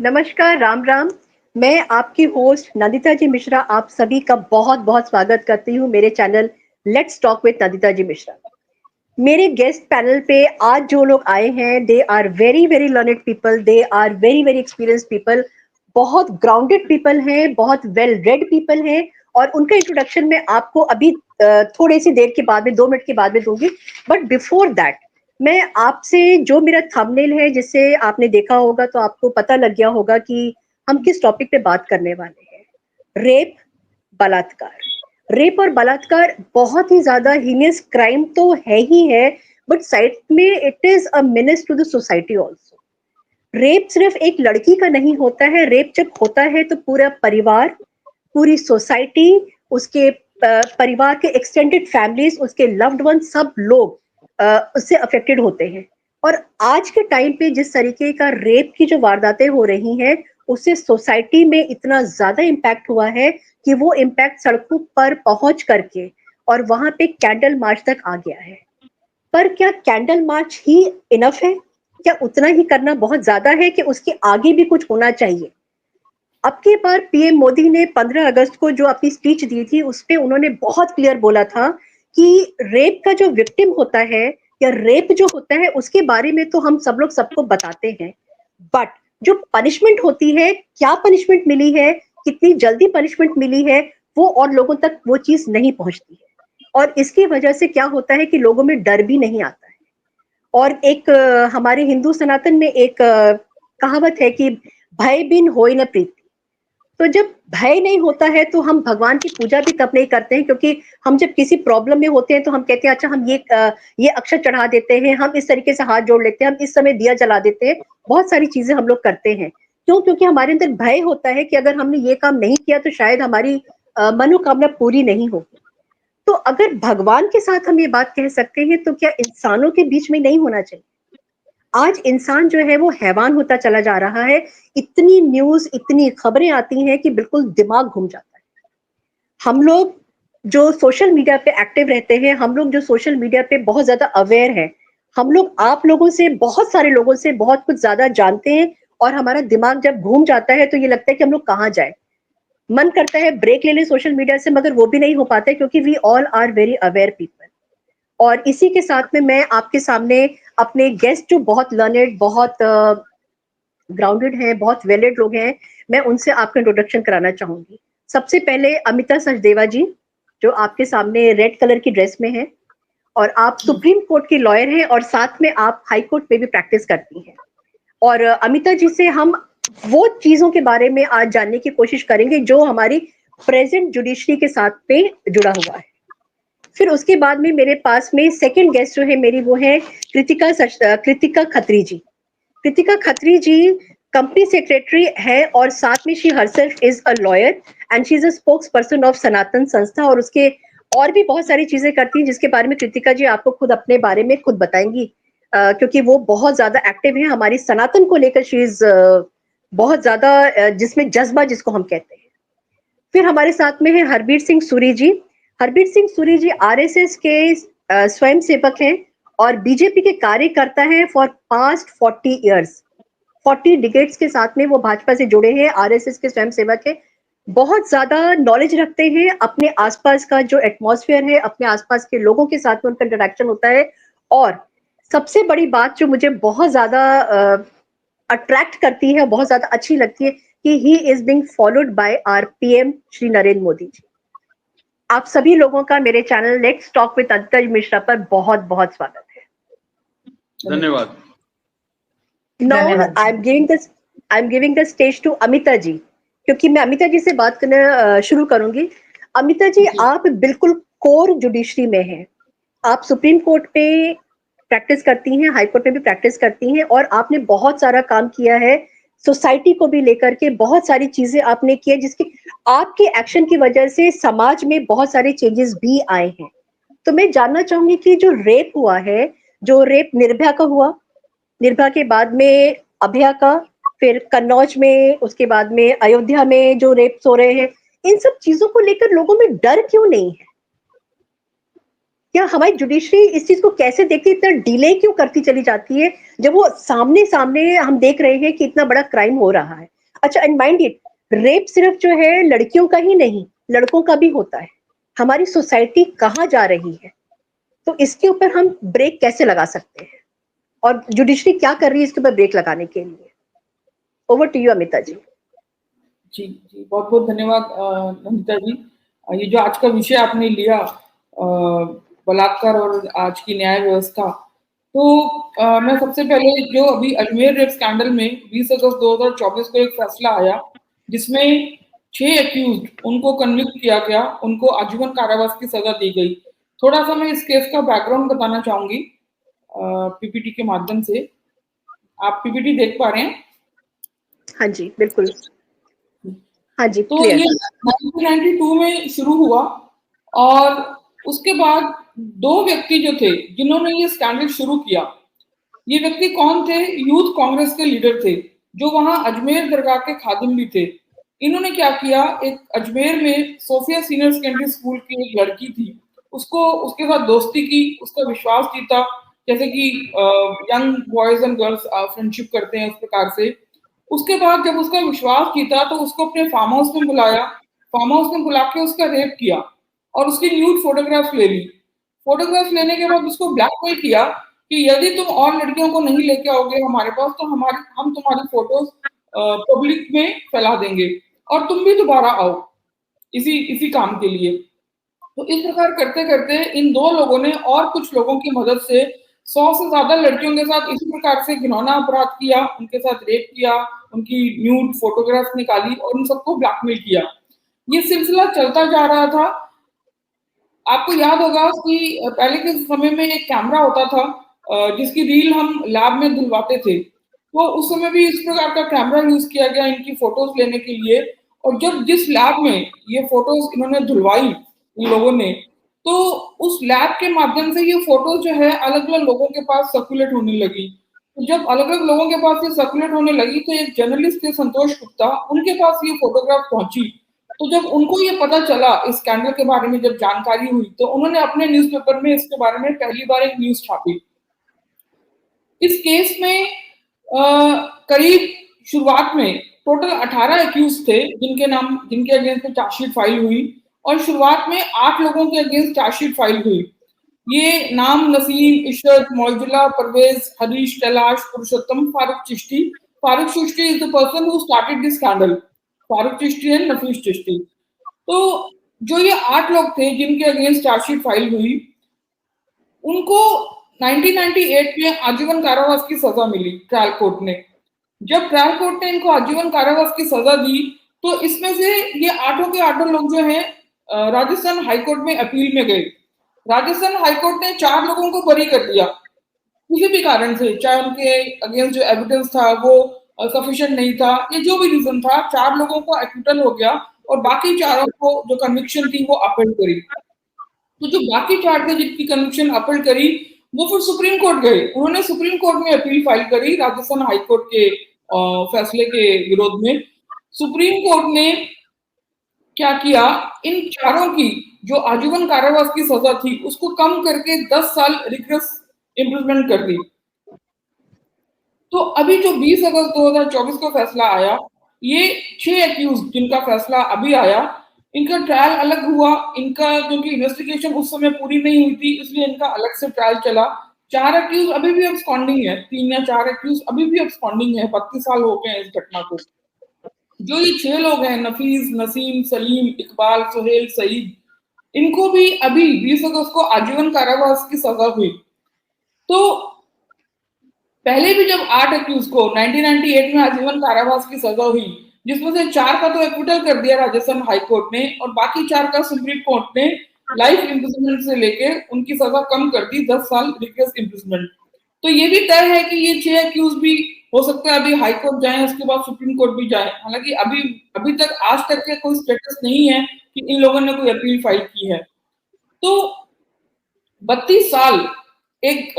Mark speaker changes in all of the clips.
Speaker 1: नमस्कार, राम राम। मैं आपकी होस्ट नंदिता जी मिश्रा आप सभी का बहुत बहुत स्वागत करती हूँ मेरे channel let's talk with Nandita ji Mishra. मेरे गेस्ट पैनल पे आज जो लोग आए हैं they are very very learned people, they are very very experience people, बहुत ग्राउंडेड पीपल हैं, बहुत वेल रेड पीपल हैं। और उनका इंट्रोडक्शन मैं आपको अभी थोड़ी सी देर के बाद में 2 मिनट के बाद में दूंगी। बट बिफोर दैट मैं आपसे जो मेरा थंबनेल है जिससे आपने देखा होगा तो आपको पता लग गया होगा कि हम किस टॉपिक पे बात करने वाले हैं। रेप, बलात्कार। रेप और बलात्कार बहुत ही ज्यादा हीनियस क्राइम तो है ही है, बट साइड में it is a menace to the society also. Rape सिर्फ एक लड़की का नहीं होता है, रेप जब होता है तो पूरा परिवार, पूरी सोसाइटी, उसके परिवार के एक्सटेंडेड फैमिलीज, उसके लव्ड वन, सब लोग उससे अफेक्टेड होते हैं। और आज के टाइम पे जिस तरीके का रेप की जो वारदातें हो रही हैं उससे सोसाइटी में इतना ज्यादा इम्पैक्ट हुआ है कि वो इम्पैक्ट सड़कों पर पहुंच करके और वहां पे कैंडल मार्च तक आ गया है। पर क्या कैंडल मार्च ही इनफ है? क्या उतना ही करना बहुत ज्यादा है कि उसके आगे भी कुछ होना चाहिए? अब की बार पीएम मोदी ने 15 अगस्त को जो अपनी स्पीच दी थी उस पे उन्होंने बहुत क्लियर बोला था कि रेप का जो विक्टिम होता है या रेप जो होता है उसके बारे में तो हम सब लोग सबको बताते हैं, बट जो पनिशमेंट होती है, क्या पनिशमेंट मिली है, कितनी जल्दी पनिशमेंट मिली है, वो और लोगों तक वो चीज नहीं पहुंचती है। और इसकी वजह से क्या होता है कि लोगों में डर भी नहीं आता है। और एक हमारे हिंदू सनातन में एक कहावत है कि भय बिन होय न प्रीति। तो जब भय नहीं होता है तो हम भगवान की पूजा भी तब नहीं करते हैं, क्योंकि हम जब किसी प्रॉब्लम में होते हैं तो हम कहते हैं अच्छा हम ये अक्षर चढ़ा देते हैं, हम इस तरीके से हाथ जोड़ लेते हैं, हम इस समय दिया जला देते हैं, बहुत सारी चीजें हम लोग करते हैं। क्यों? क्योंकि हमारे अंदर भय होता है कि अगर हमने ये काम नहीं किया तो शायद हमारी मनोकामना पूरी नहीं होगी। तो अगर भगवान के साथ हम ये बात कह सकते हैं तो क्या इंसानों के बीच में नहीं होना चाहिए? आज इंसान जो है वो हैवान होता चला जा रहा है। इतनी न्यूज, इतनी खबरें आती हैं कि बिल्कुल दिमाग घूम जाता है। हम लोग जो सोशल मीडिया पे एक्टिव रहते हैं, हम लोग जो सोशल मीडिया पे बहुत ज्यादा अवेयर हैं, हम लोग आप लोगों से, बहुत सारे लोगों से बहुत कुछ ज्यादा जानते हैं। और हमारा दिमाग जब घूम जाता है तो ये लगता है कि हम लोग कहाँ जाए। मन करता है ब्रेक ले ले सोशल मीडिया से, मगर वो भी नहीं हो पाता है क्योंकि we all are very aware people. और इसी के साथ में मैं आपके सामने अपने गेस्ट जो बहुत लर्नेड, बहुत ग्राउंडेड हैं, बहुत वेलेड लोग हैं, मैं उनसे आपका इंट्रोडक्शन कराना चाहूंगी। सबसे पहले अमिता सचदेवा जी, जो आपके सामने रेड कलर की ड्रेस में है, और आप सुप्रीम कोर्ट की लॉयर हैं और साथ में आप हाई कोर्ट में भी प्रैक्टिस करती हैं। और अमिता जी से हम वो चीजों के बारे में आज जानने की कोशिश करेंगे जो हमारी प्रेजेंट जुडिशरी के साथ पे जुड़ा हुआ है। फिर उसके बाद में मेरे पास में सेकंड गेस्ट जो है मेरी, वो है कृतिका खत्री जी। कृतिका खत्री जी कंपनी सेक्रेटरी है और साथ में she herself is a lawyer and she is a spokesperson of Sanatan Sanstha, और उसके और भी बहुत सारी चीजें करती हैं जिसके बारे में कृतिका जी आपको खुद अपने बारे में खुद बताएंगी, क्योंकि वो बहुत ज्यादा एक्टिव है हमारी सनातन को लेकर। शी इज बहुत ज्यादा जिसमें जज्बा जिसको हम कहते हैं। फिर हमारे साथ में है हरबीर सिंह सूरी जी। हरबीर सिंह सूरी जी आरएसएस के स्वयं सेवक हैं और बीजेपी के कार्यकर्ता हैं फॉर पास्ट 40 इयर्स। 40 डिकेट्स के साथ में वो भाजपा से जुड़े हैं, आरएसएस के स्वयं सेवक है। बहुत ज्यादा नॉलेज रखते हैं, अपने आसपास का जो एटमॉस्फेयर है, अपने आसपास के लोगों के साथ में उनका इंटरेक्शन होता है। और सबसे बड़ी बात जो मुझे बहुत ज्यादा अट्रैक्ट करती है, बहुत ज्यादा अच्छी लगती है, कि he is being followed by our PM Shri Narendra Modi ji. आप सभी लोगों का मेरे channel let's talk with Nandita Mishra पर बहुत बहुत स्वागत है।
Speaker 2: धन्यवाद।
Speaker 1: Now I am giving the stage to Amita ji, क्योंकि मैं अमिता जी से बात करना शुरू करूंगी। अमिता जी, आप बिल्कुल कोर जुडिशरी में हैं। आप सुप्रीम कोर्ट पे प्रैक्टिस करती हैं, हाई कोर्ट में भी प्रैक्टिस करती हैं, और आपने बहुत सारा काम किया है सोसाइटी को भी लेकर के। बहुत सारी चीजें आपने की है जिसकी आपके एक्शन की वजह से समाज में बहुत सारे चेंजेस भी आए हैं। तो मैं जानना चाहूंगी कि जो रेप हुआ है, जो रेप निर्भया का हुआ, निर्भया के बाद में अभया का, फिर कन्नौज में, उसके बाद में अयोध्या में जो रेप्स हो रहे हैं, इन सब चीजों को लेकर लोगों में डर क्यों नहीं है? क्या हमारी जुडिशरी इस चीज को कैसे देखती है, इतना डिले क्यों करती चली जाती है जब वो सामने सामने हम देख रहे हैं कि इतना बड़ा क्राइम हो रहा है। अच्छा, एंड माइंड इट, रेप सिर्फ जो है लड़कियों का ही नहीं, लड़कों का भी होता है। हमारी सोसाइटी कहाँ जा रही है, तो इसके ऊपर हम ब्रेक कैसे लगा सकते हैं और जुडिशरी क्या कर रही है इसके ऊपर ब्रेक लगाने के लिए? ओवर टू यू अमिता जी।
Speaker 3: जी जी, बहुत बहुत धन्यवाद नमिता जी। ये जो आज का विषय आपने लिया, बलात्कार और आज की न्याय व्यवस्था, तो मैं सबसे पहले जो अभी अजमेर रेप स्कैंडल में 20 अगस्त 2024 को एक फैसला आया जिसमें 6 एक्यूज्ड उनको कन्विक्ट किया गया, उनको आजीवन कारावास की सजा दी गई। थोड़ा सा मैं इस केस का बैकग्राउंड बताना चाहूंगी पीपीटी के माध्यम से। आप पीपीटी देख पा रहे हैं?
Speaker 1: हाँ जी, बिल्कुल। हाँ जी,
Speaker 3: तो ये 1992 में शुरू हुआ और उसके बाद 2 व्यक्ति जो थे जिन्होंने ये स्कैंडल शुरू किया, ये व्यक्ति कौन थे? यूथ कांग्रेस के लीडर थे जो वहां अजमेर दरगाह के खादिम भी थे। इन्होंने क्या किया, एक अजमेर में सोफिया सीनियर सेकेंडरी स्कूल की एक लड़की थी, उसको उसके साथ दोस्ती की, उसका विश्वास जीता, जैसे कि young boys and girls friendship करते हैं उस प्रकार से। उसके बाद जब उसका विश्वास जीता तो उसको अपने फार्म हाउस में बुलाया, फार्म हाउस में बुला के उसका रेप किया और उसकी न्यूड फोटोग्राफ ले ली। फोटोग्राफ लेने के बाद उसको ब्लैकमेल किया कि यदि तुम और लड़कियों को नहीं लेके आओगे हमारे पास तो हम तुम्हारी फोटोज पब्लिक में फैला देंगे और तुम भी दोबारा आओ इसी इसी काम के लिए। तो इस प्रकार करते करते इन 2 लोगों ने और कुछ लोगों की मदद से 100 से ज्यादा लड़कियों के साथ इसी प्रकार से घिनौना अपराध किया, उनके साथ रेप किया, उनकी न्यूड फोटोग्राफ निकाली और उन सबको ब्लैकमेल किया। ये सिलसिला चलता जा रहा था। आपको याद होगा कि पहले के समय में एक कैमरा होता था जिसकी रील हम लैब में धुलवाते थे, तो उस समय भी इस प्रकार का कैमरा यूज किया गया इनकी फोटोज लेने के लिए। और जब जिस लैब में ये फोटोज इन्होंने धुलवाई इन लोगों ने, तो उस लैब के माध्यम से ये फोटो जो है अलग अलग लोगों के पास सर्कुलेट होने लगी। तो जब अलग अलग लोगों के पास ये सर्कुलेट होने लगी तो एक जर्नलिस्ट थे संतोष गुप्ता, उनके पास ये फोटोग्राफ पहुंची। तो जब उनको ये पता चला इस स्कैंडल के बारे में, जब जानकारी हुई, तो उन्होंने अपने न्यूज़पेपर में इसके बारे में पहली बार एक न्यूज छापी। इस केस में करीब शुरुआत में टोटल 18 एक्यूज थे जिनके अगेंस्ट में चार्जशीट फाइल हुई और शुरुआत में 8 लोगों के अगेंस्ट चार्जशीट फाइल हुई। ये नाम Naseem, Ishrat, Moujula, Parvez, Harish, Kailash, Purushottam, Farooq Chishti. Farooq Chishti is the person who started this scandal. Farooq Chishti and Nafees Chishti. तो जो ये 8 लोग थे जिनके अगेंस्ट चार्जशीट फाइल हुई, उनको 1998 में आजीवन कारावास की सजा मिली ट्रायल कोर्ट ने। जब ट्रायल कोर्ट ने इनको आजीवन कारावास की सजा दी तो इसमें से ये 8 के 8 लोग जो हैं राजस्थान हाईकोर्ट में अपील में गए। राजस्थान हाईकोर्ट ने 4 लोगों को बरी कर दिया किसी भी कारण से, चाहे उनके अगेंस्ट जो एविडेंस था वो सफिशिएंट नहीं था, ये जो भी रीजन था, 4 लोगों को एक्विटल हो गया और बाकी 4 को जो कन्विक्शन थी वो अपील करी। तो जो बाकी 4 थे जिनकी कन्विक्शन अपील करी वो फिर सुप्रीम कोर्ट गए। उन्होंने सुप्रीम कोर्ट में अपील फाइल करी राजस्थान हाई कोर्ट के फैसले के विरोध में। सुप्रीम कोर्ट ने क्या किया, इन 4 की जो आजीवन कारावास की सजा थी उसको कम करके 10 साल रिग्रेस इम्प्रिजमेंट कर दी। तो अभी जो 20 अगस्त 2024 को फैसला आया, ये 6 एक्यूज जिनका फैसला अभी आया, इनका ट्रायल अलग हुआ। इनका क्योंकि इन्वेस्टिगेशन उस समय पूरी नहीं हुई थी इसलिए इनका अलग से ट्रायल चला। 4 एक्यूज अभी भी अब्सकॉन्डिंग है, 3 या 4 एक्यूज अभी भी अब्सकॉन्डिंग है, 32 साल हो गए हैं इस घटना को। जो ये 6 लोग हैं, नफीस, नसीम, सलीम, इकबाल, सुहेल, सईद, इनको भी अभी 20 अगस्त को आजीवन कारावास की सजा हुई। तो पहले भी जब 8 एक्यूज को 1998 में आजीवन कारावास की सजा हुई, जिसमें से 4 का तो एक्विटल कर दिया राजस्थान हाई कोर्ट ने और बाकी 4 का सुप्रीम कोर्ट ने लाइफ इम्प्रिजनमेंट से लेके उनकी सजा कम कर दी 10 साल रिग्रेस इम्प्रिजनमेंट। तो ये भी तय है कि ये 6 एक्यूज भी हो सकता है अभी हाई कोर्ट जाए, उसके बाद सुप्रीम कोर्ट भी जाए। हालांकि अभी तक आज तक के कोई स्टेटस नहीं है कि इन लोगों ने कोई अपील फाइल की है। तो 32 साल एक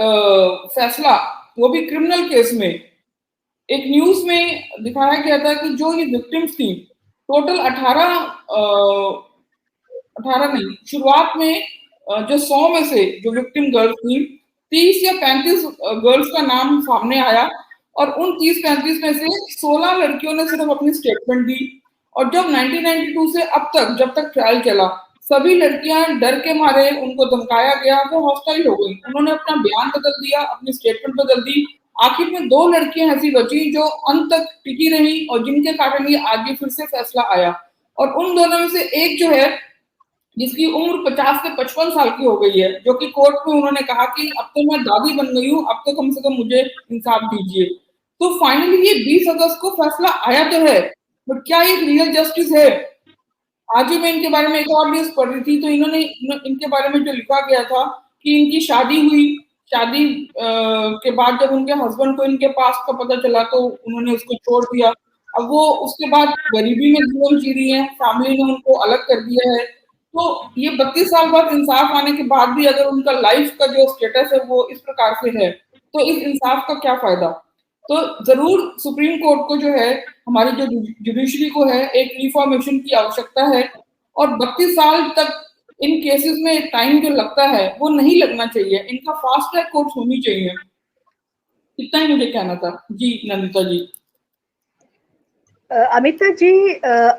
Speaker 3: फैसला, वो भी क्रिमिनल केस में। एक न्यूज में दिखाया गया था कि जो ये विक्टिम्स थी टोटल 18 नहीं, शुरुआत में जो 100 में से जो विक्टिम गर्ल्स थी, 30 या 35 गर्ल्स का नाम सामने आया और उन 30-35 में से 16 लड़कियों ने सिर्फ अपनी स्टेटमेंट दी। और जब 1992 से अब तक, जब तक ट्रायल चला, सभी लड़कियां डर के मारे, उनको धमकाया गया, वो हॉस्टाइल हो गई। उन्होंने अपना बयान बदल दिया, अपनी स्टेटमेंट बदल दी। आखिर में 2 लड़कियां ऐसी बची जो अंत तक टिकी रही और जिनके कारण ये आगे फिर से फैसला आया। और उन दोनों में से एक जो है, जिसकी उम्र 50 से 55 साल की हो गई है, जो कि कोर्ट में उन्होंने कहा कि अब तो मैं दादी बन गई हूँ, अब तो कम से कम मुझे इंसाफ दीजिए। तो फाइनली ये 20 अगस्त को फैसला आया तो है, बट क्या ये रियल जस्टिस है? आज ही मैं इनके बारे में एक और न्यूज पढ़ रही थी, तो इनके बारे में जो लिखा गया था कि इनकी शादी हुई, शादी के बाद जब उनके हस्बैंड को इनके पास का पता चला तो उन्होंने उसको छोड़ दिया। अब वो उसके बाद गरीबी में जीवन जी रही है, फैमिली ने उनको अलग कर दिया है। तो ये 32 साल बाद इंसाफ आने के बाद भी अगर उनका लाइफ का जो स्टेटस है वो इस प्रकार से है, तो इस इंसाफ का क्या फायदा? तो जरूर सुप्रीम कोर्ट को जो है, हमारी जो जुडिशरी को है, एक रिफॉर्मेशन की आवश्यकता है। और 32 साल तक इन केसेस में टाइम जो लगता है वो नहीं लगना चाहिए, इनका फास्ट ट्रैक कोर्ट होनी चाहिए। इतना ही मुझे कहना था। जी नंदिता जी।
Speaker 1: अमिता जी,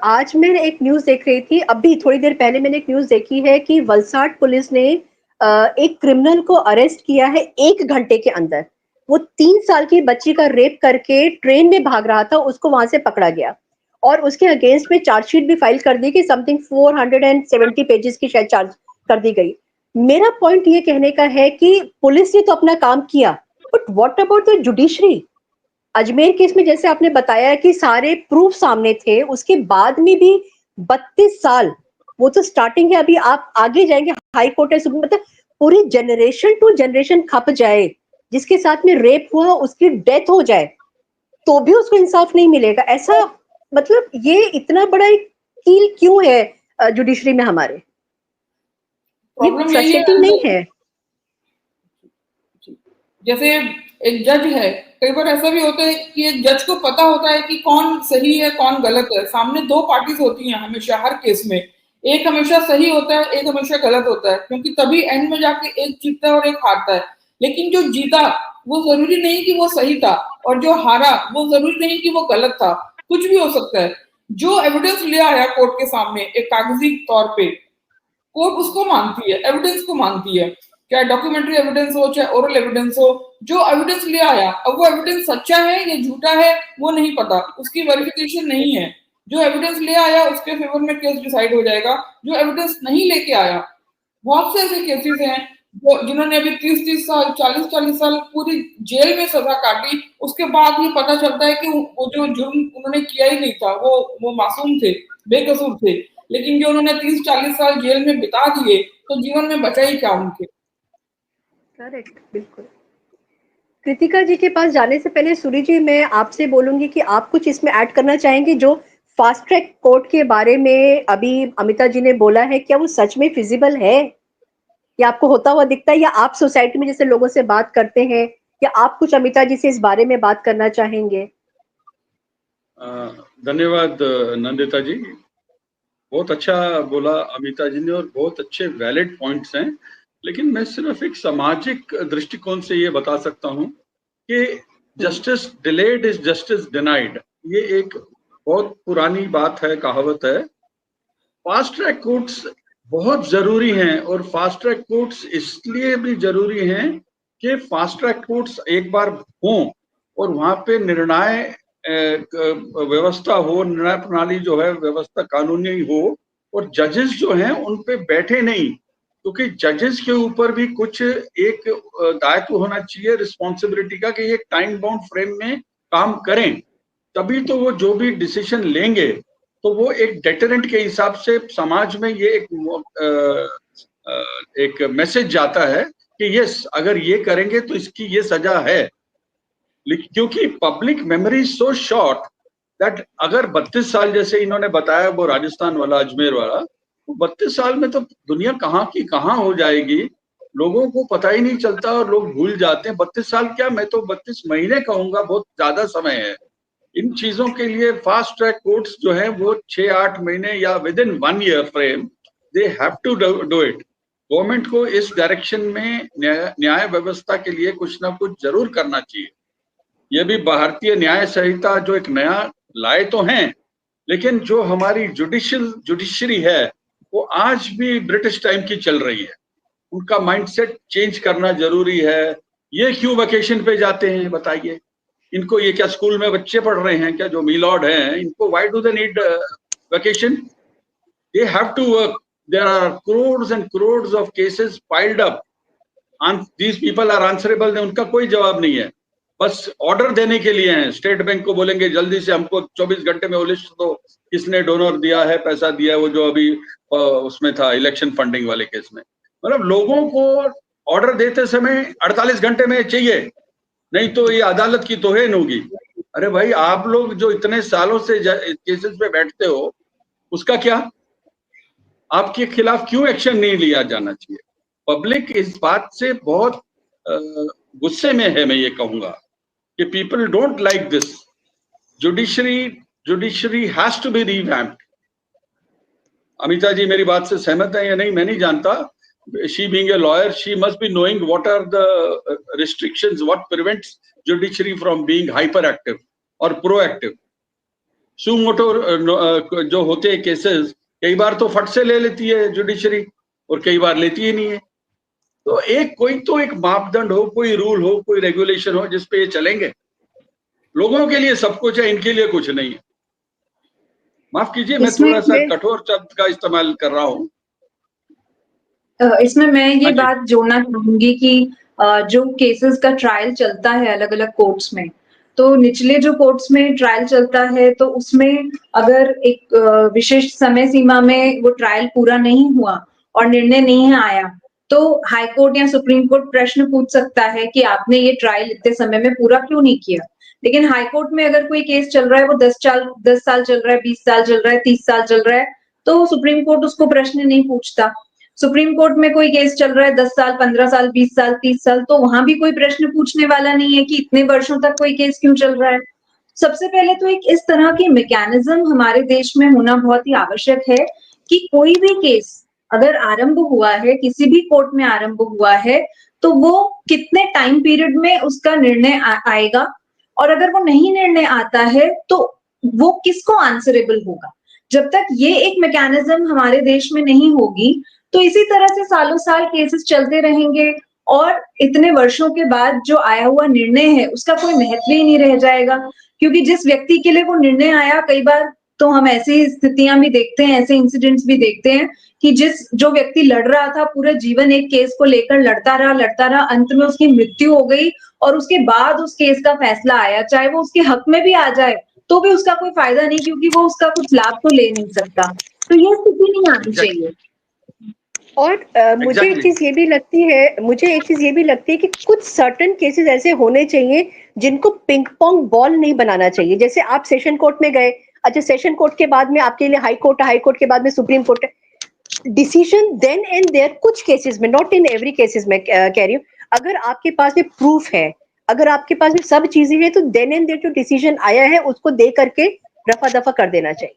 Speaker 1: आज मैंने एक न्यूज देख रही थी, अभी थोड़ी देर पहले मैंने एक न्यूज देखी है कि वलसाड पुलिस ने एक क्रिमिनल को अरेस्ट किया है 1 घंटे के अंदर। वो 3 साल की बच्ची का रेप करके ट्रेन में भाग रहा था, उसको वहां से पकड़ा गया और उसके अगेंस्ट में चार्जशीट भी फाइल कर दी कि समथिंग 470 पेजेस की शायद चार्ज कर दी गई। मेरा पॉइंट ये कहने का है कि पुलिस ने तो अपना काम किया, but what about the judiciary? Ajmer case में जैसे आपने बताया कि सारे प्रूफ सामने थे, उसके बाद में भी 32 साल, वो तो स्टार्टिंग है, अभी आप आगे जाएंगे हाई कोर्ट है, मतलब पूरी जनरेशन टू जनरेशन खप जाए, जिसके साथ में रेप हुआ उसकी डेथ हो जाए तो भी उसको इंसाफ नहीं मिलेगा। ऐसा मतलब ये इतना बड़ा एक कील क्यों है जुडिशरी में हमारे? ये
Speaker 3: प्रॉब्लम यही
Speaker 1: फ्रस्ट्रेटिंग नहीं
Speaker 3: है,
Speaker 1: है?
Speaker 3: जैसे एक जज है, कई बार ऐसा भी होता है कि एक जज को पता होता है कि कौन सही है कौन गलत है। सामने 2 पार्टीज होती हैं हमेशा, हर केस में एक हमेशा सही होता है, एक हमेशा गलत होता है, क्योंकि तभी एंड में जाके एक जीतता है और एक हारता है। लेकिन जो जीता वो जरूरी नहीं कि वो सही था, और जो हारा वो जरूरी नहीं कि वो गलत था, कुछ भी हो सकता है। जो एविडेंस ले आया कोर्ट के सामने एक कागजी तौर पे, कोर्ट उसको मानती है, एविडेंस को मानती है, चाहे डॉक्यूमेंट्री एविडेंस हो चाहे ओरल एविडेंस हो। जो एविडेंस ले आया, अब वो एविडेंस सच्चा है या झूठा है वो नहीं पता, उसकी वेरिफिकेशन नहीं है। जो एविडेंस ले आया उसके फेवर में केस डिसाइड हो जाएगा। जो एविडेंस नहीं लेके आया, बहुत से ऐसे केसेस हैं जो जिन्होंने अभी 30-30 साल 40-40 साल पूरी जेल में सजा काटी, उसके बाद ये पता चलता है कि वो जो जुर्म उन्होंने किया ही नहीं था, वो मासूम थे, बेकसूर थे, लेकिन जो उन्होंने 30-40 साल जेल में बिता दिए तो जीवन में बचा ही क्या उनके।
Speaker 1: करेक्ट, बिल्कुल। कृतिका जी के पास जाने से पहले सूरी जी, मैं आपसे बोलूंगी कि आप कुछ इसमें ऐड करना चाहेंगे जो फास्ट ट्रैक कोर्ट के बारे में अभी अमिता जी ने बोला है, क्या वो सच में फिजिबल है या आपको होता हुआ दिखता है, या आप सोसाइटी में जैसे लोगों से बात करते हैं, या आप कुछ अमिता जी से इस बारे में बात करना चाहेंगे?
Speaker 2: धन्यवाद नंदिता जी, बहुत अच्छा बोला अमिता जी ने और बहुत अच्छे वैलिड पॉइंट्स हैं। लेकिन मैं सिर्फ एक सामाजिक दृष्टिकोण से ये बता सकता हूँ कि justice delayed is justice denied, ये एक बहुत पुरानी बात है, कहावत है। फास्ट ट्रैक कोर्ट्स बहुत जरूरी हैं और फास्ट ट्रैक कोर्ट्स इसलिए भी जरूरी हैं कि फास्ट ट्रैक कोर्ट्स एक बार हों और वहां पे निर्णय व्यवस्था हो, निर्णय प्रणाली जो है व्यवस्था कानूनी हो, और जजेस जो हैं उन पे बैठे नहीं, क्योंकि जजेस के ऊपर भी कुछ एक दायित्व होना चाहिए रिस्पॉन्सिबिलिटी का कि ये टाइम बाउंड फ्रेम में काम करें, तभी तो वो जो भी डिसीजन लेंगे तो वो एक डेटरेंट के हिसाब से समाज में ये एक मैसेज जाता है कि यस, अगर ये करेंगे तो इसकी ये सजा है। क्योंकि public memory so short that अगर 32 साल जैसे इन्होंने बताया वो राजस्थान वाला, अजमेर वाला, तो 32 साल में तो दुनिया कहाँ की कहाँ हो जाएगी, लोगों को पता ही नहीं चलता और लोग भूल जाते हैं। 32 साल क्या, मैं तो 32 महीने कहूंगा, बहुत ज्यादा समय है। इन चीजों के लिए फास्ट ट्रैक कोर्ट्स जो है वो 6-8 महीने या within 1 year frame they have to do it. Government को इस डायरेक्शन में न्याय व्यवस्था के लिए कुछ ना कुछ जरूर करना चाहिए। ये भी भारतीय न्याय संहिता जो एक नया लाए तो हैं, लेकिन जो हमारी जुडिशरी है वो आज भी ब्रिटिश टाइम की चल रही है। उनका माइंडसेट चेंज करना जरूरी है। ये क्यों वेकेशन पे जाते हैं बताइए? इनको ये क्या स्कूल में बच्चे पढ़ रहे हैं क्या जो मिलॉर्ड हैं? इनको why do they need vacation? They have to work. There are crores and crores of cases piled up. And these people are answerable. उनका कोई जवाब नहीं है, बस ऑर्डर देने के लिए हैं। स्टेट बैंक को बोलेंगे जल्दी से हमको 24 घंटे में वो लिस्ट दो, किसने डोनर दिया है, पैसा दिया है, वो जो अभी उसमें था इलेक्शन फंडिंग वाले केस में। मतलब लोगों को ऑर्डर देते समय 48 घंटे में चाहिए, नहीं तो ये अदालत की तौहीन होगी। अरे भाई, आप लोग जो इतने सालों से केसेस पे बैठते हो, उसका क्या? आपके खिलाफ क्यों एक्शन नहीं लिया जाना चाहिए? पब्लिक इस बात से बहुत गुस्से में है। मैं ये कहूंगा कि people don't like this. Judiciary has to be revamped. Amita ji मेरी बात से सहमत है या नहीं मैं नहीं जानता। She being a lawyer, she must be knowing what are the restrictions, what prevents judiciary from being hyperactive or proactive. Suo motu जो होते हैं केसेस, कई बार तो फट से ले लेती है जुडिशरी और कई बार लेती ही नहीं है। तो एक मापदंड हो, कोई रूल हो, कोई रेगुलेशन हो जिसपे ये चलेंगे। लोगों के लिए सब कुछ है, इनके लिए कुछ नहीं है। माफ कीजिए, मैं थोड़ा सा कठोर शब्द का इस्तेमाल कर रहा हूँ।
Speaker 4: इसमें मैं ये बात जोड़ना चाहूंगी कि जो केसेस का ट्रायल चलता है अलग अलग कोर्ट्स में, तो निचले जो कोर्ट्स में ट्रायल चलता है तो उसमें अगर एक विशिष्ट समय सीमा में वो ट्रायल पूरा नहीं हुआ और निर्णय नहीं आया, तो हाई कोर्ट या सुप्रीम कोर्ट प्रश्न पूछ सकता है कि आपने ये ट्रायल इतने समय में पूरा क्यों नहीं किया। लेकिन हाई कोर्ट में अगर कोई केस चल रहा है, वो 10 साल चल रहा है, 20 साल चल रहा है, 30 साल चल रहा है, तो सुप्रीम कोर्ट उसको प्रश्न नहीं पूछता। सुप्रीम कोर्ट में कोई केस चल रहा है 10 साल, 15 साल, 20 साल, 30 साल, तो वहां भी कोई प्रश्न पूछने वाला नहीं है कि इतने वर्षों तक कोई केस क्यों चल रहा है। सबसे पहले तो एक इस तरह की मैकेनिज्म हमारे देश में होना बहुत ही आवश्यक है कि कोई भी केस अगर आरंभ हुआ है, किसी भी कोर्ट में आरंभ हुआ है, तो वो कितने टाइम पीरियड में उसका निर्णय आएगा, और अगर वो नहीं निर्णय आता है तो वो किसको आंसरेबल होगा। जब तक ये एक मैकेनिज्म हमारे देश में नहीं होगी, तो इसी तरह से सालों साल केसेस चलते रहेंगे और इतने वर्षों के बाद जो आया हुआ निर्णय है उसका कोई महत्व ही नहीं रह जाएगा। क्योंकि जिस व्यक्ति के लिए वो निर्णय आया, कई बार तो हम ऐसी स्थितियां भी देखते हैं, ऐसे इंसिडेंट्स भी देखते हैं कि जो व्यक्ति लड़ रहा था पूरा जीवन एक केस को लेकर लड़ता रहा, अंत में उसकी मृत्यु हो गई और उसके बाद उस केस का फैसला आया, चाहे वो उसके हक में भी आ जाए तो भी उसका कोई फायदा नहीं, क्योंकि वो उसका कुछ लाभ तो ले नहीं सकता। तो ये स्थिति नहीं आनी चाहिए।
Speaker 1: और मुझे एक चीज ये भी लगती है कि कुछ सर्टेन केसेस ऐसे होने चाहिए जिनको पिंग पोंग बॉल नहीं बनाना चाहिए। जैसे आप सेशन कोर्ट में गए, अच्छा सेशन कोर्ट के बाद में आपके लिए हाई कोर्ट के बाद में supreme court, decision then and there कुछ केसेस में, नॉट इन एवरी केसेस में कह रही हूँ, अगर आपके पास में प्रूफ है, अगर आपके पास में सब चीजें हैं, तो देन एंड देयर जो डिसीजन आया है उसको दे करके रफा दफा कर देना चाहिए।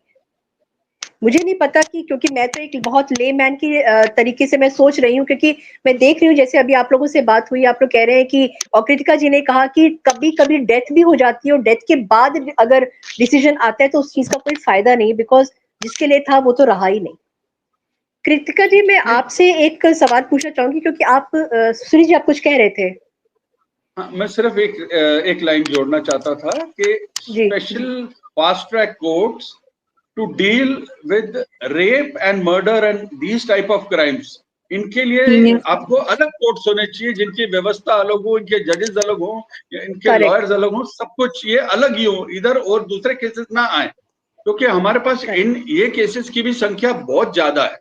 Speaker 1: मुझे नहीं पता कि, क्योंकि मैं तो एक बहुत लेमैन की तरीके से मैं सोच रही हूँ, क्योंकि मैं देख रही हूँ जैसे अभी आप लोगों से बात हुई, आप लोग कह रहे हैं कि, और कृतिका जी ने कहा कि कभी कभी डेथ भी हो जाती है और डेथ के बाद अगर डिसीजन आता है तो उस चीज का कोई फायदा नहीं, बिकॉज जिसके लिए था वो तो रहा ही नहीं। कृतिका जी, मैं आपसे एक सवाल पूछना चाहूंगी, क्योंकि आप सुनी जी आप कुछ कह रहे थे।
Speaker 2: हाँ, मैं सिर्फ एक लाइन जोड़ना चाहता था कि special fast track courts to deal with rape and murder and these type of crimes, इनके लिए आपको अलग कोर्ट्स होने चाहिए जिनकी व्यवस्था अलग हो, इनके जजेस अलग हो, इनके लॉयर्स अलग हो, सब कुछ ये अलग ही हो, इधर और दूसरे केसेस ना आए। क्योंकि हमारे पास ये केसेस की भी संख्या बहुत ज्यादा है,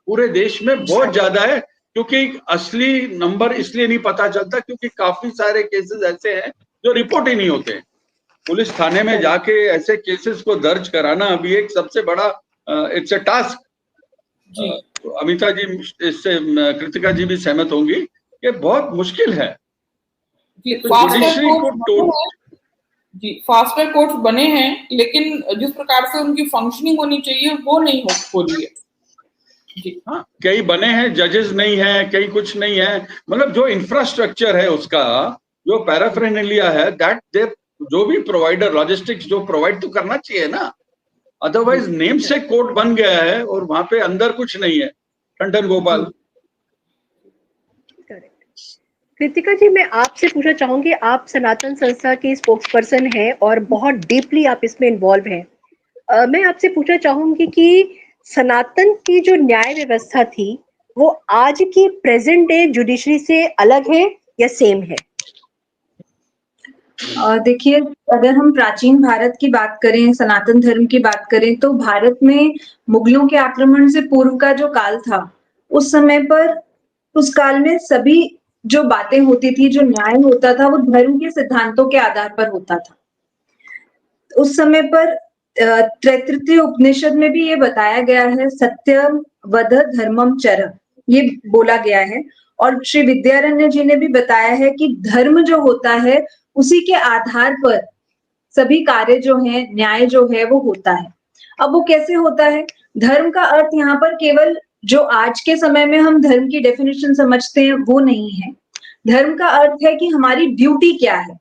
Speaker 2: पूरे देश में बहुत ज्यादा है। क्योंकि असली नंबर इसलिए नहीं पता चलता क्योंकि काफी सारे केसेस ऐसे हैं जो रिपोर्ट ही नहीं होते। पुलिस थाने में जाके ऐसे केसेस को दर्ज कराना अभी एक सबसे बड़ा इट्स अ टास्क। तो अमिता जी इससे कृतिका जी भी सहमत होंगी कि बहुत मुश्किल है।
Speaker 3: फास्टर कोर्ट्स बने हैं, लेकिन जिस प्रकार से उनकी फंक्शनिंग होनी चाहिए वो नहीं हो रही है।
Speaker 2: हाँ, कई बने हैं, जजेस नहीं है, कई कुछ नहीं है, मतलब जो इंफ्रास्ट्रक्चर है उसका, जो पैराफेरनेलिया है, दैट दे जो भी प्रोवाइडर लॉजिस्टिक्स जो प्रोवाइड तो करना चाहिए ना, अदरवाइज नेम से कोर्ट बन गया है और वहां पे अंदर कुछ नहीं है। टंडन गोपाल।
Speaker 1: कृतिका जी, मैं आपसे पूछना चाहूंगी, आप सनातन संस्था की स्पोक्स पर्सन हैं और बहुत डीपली आप इसमें इन्वॉल्व हैं। मैं आपसे पूछना चाहूंगी कि सनातन की जो न्याय व्यवस्था थी वो आज की प्रेजेंट डे जुडिशरी से अलग है या सेम है?
Speaker 4: देखिए, अगर हम प्राचीन भारत की बात करें, सनातन धर्म की बात करें, तो भारत में मुगलों के आक्रमण से पूर्व का जो काल था, उस समय पर उस काल में सभी जो बातें होती थी, जो न्याय होता था, वो धर्म के सिद्धांतों के आधार पर होता था। उस समय पर तैत्तिरीय उपनिषद में भी ये बताया गया है, सत्यम वद धर्मम चर, ये बोला गया है। और श्री विद्यारण्य जी ने भी बताया है कि धर्म जो होता है उसी के आधार पर सभी कार्य जो है, न्याय जो है वो होता है। अब वो कैसे होता है? धर्म का अर्थ यहाँ पर केवल जो आज के समय में हम धर्म की डेफिनेशन समझते हैं वो नहीं है। धर्म का अर्थ है कि हमारी ड्यूटी क्या है।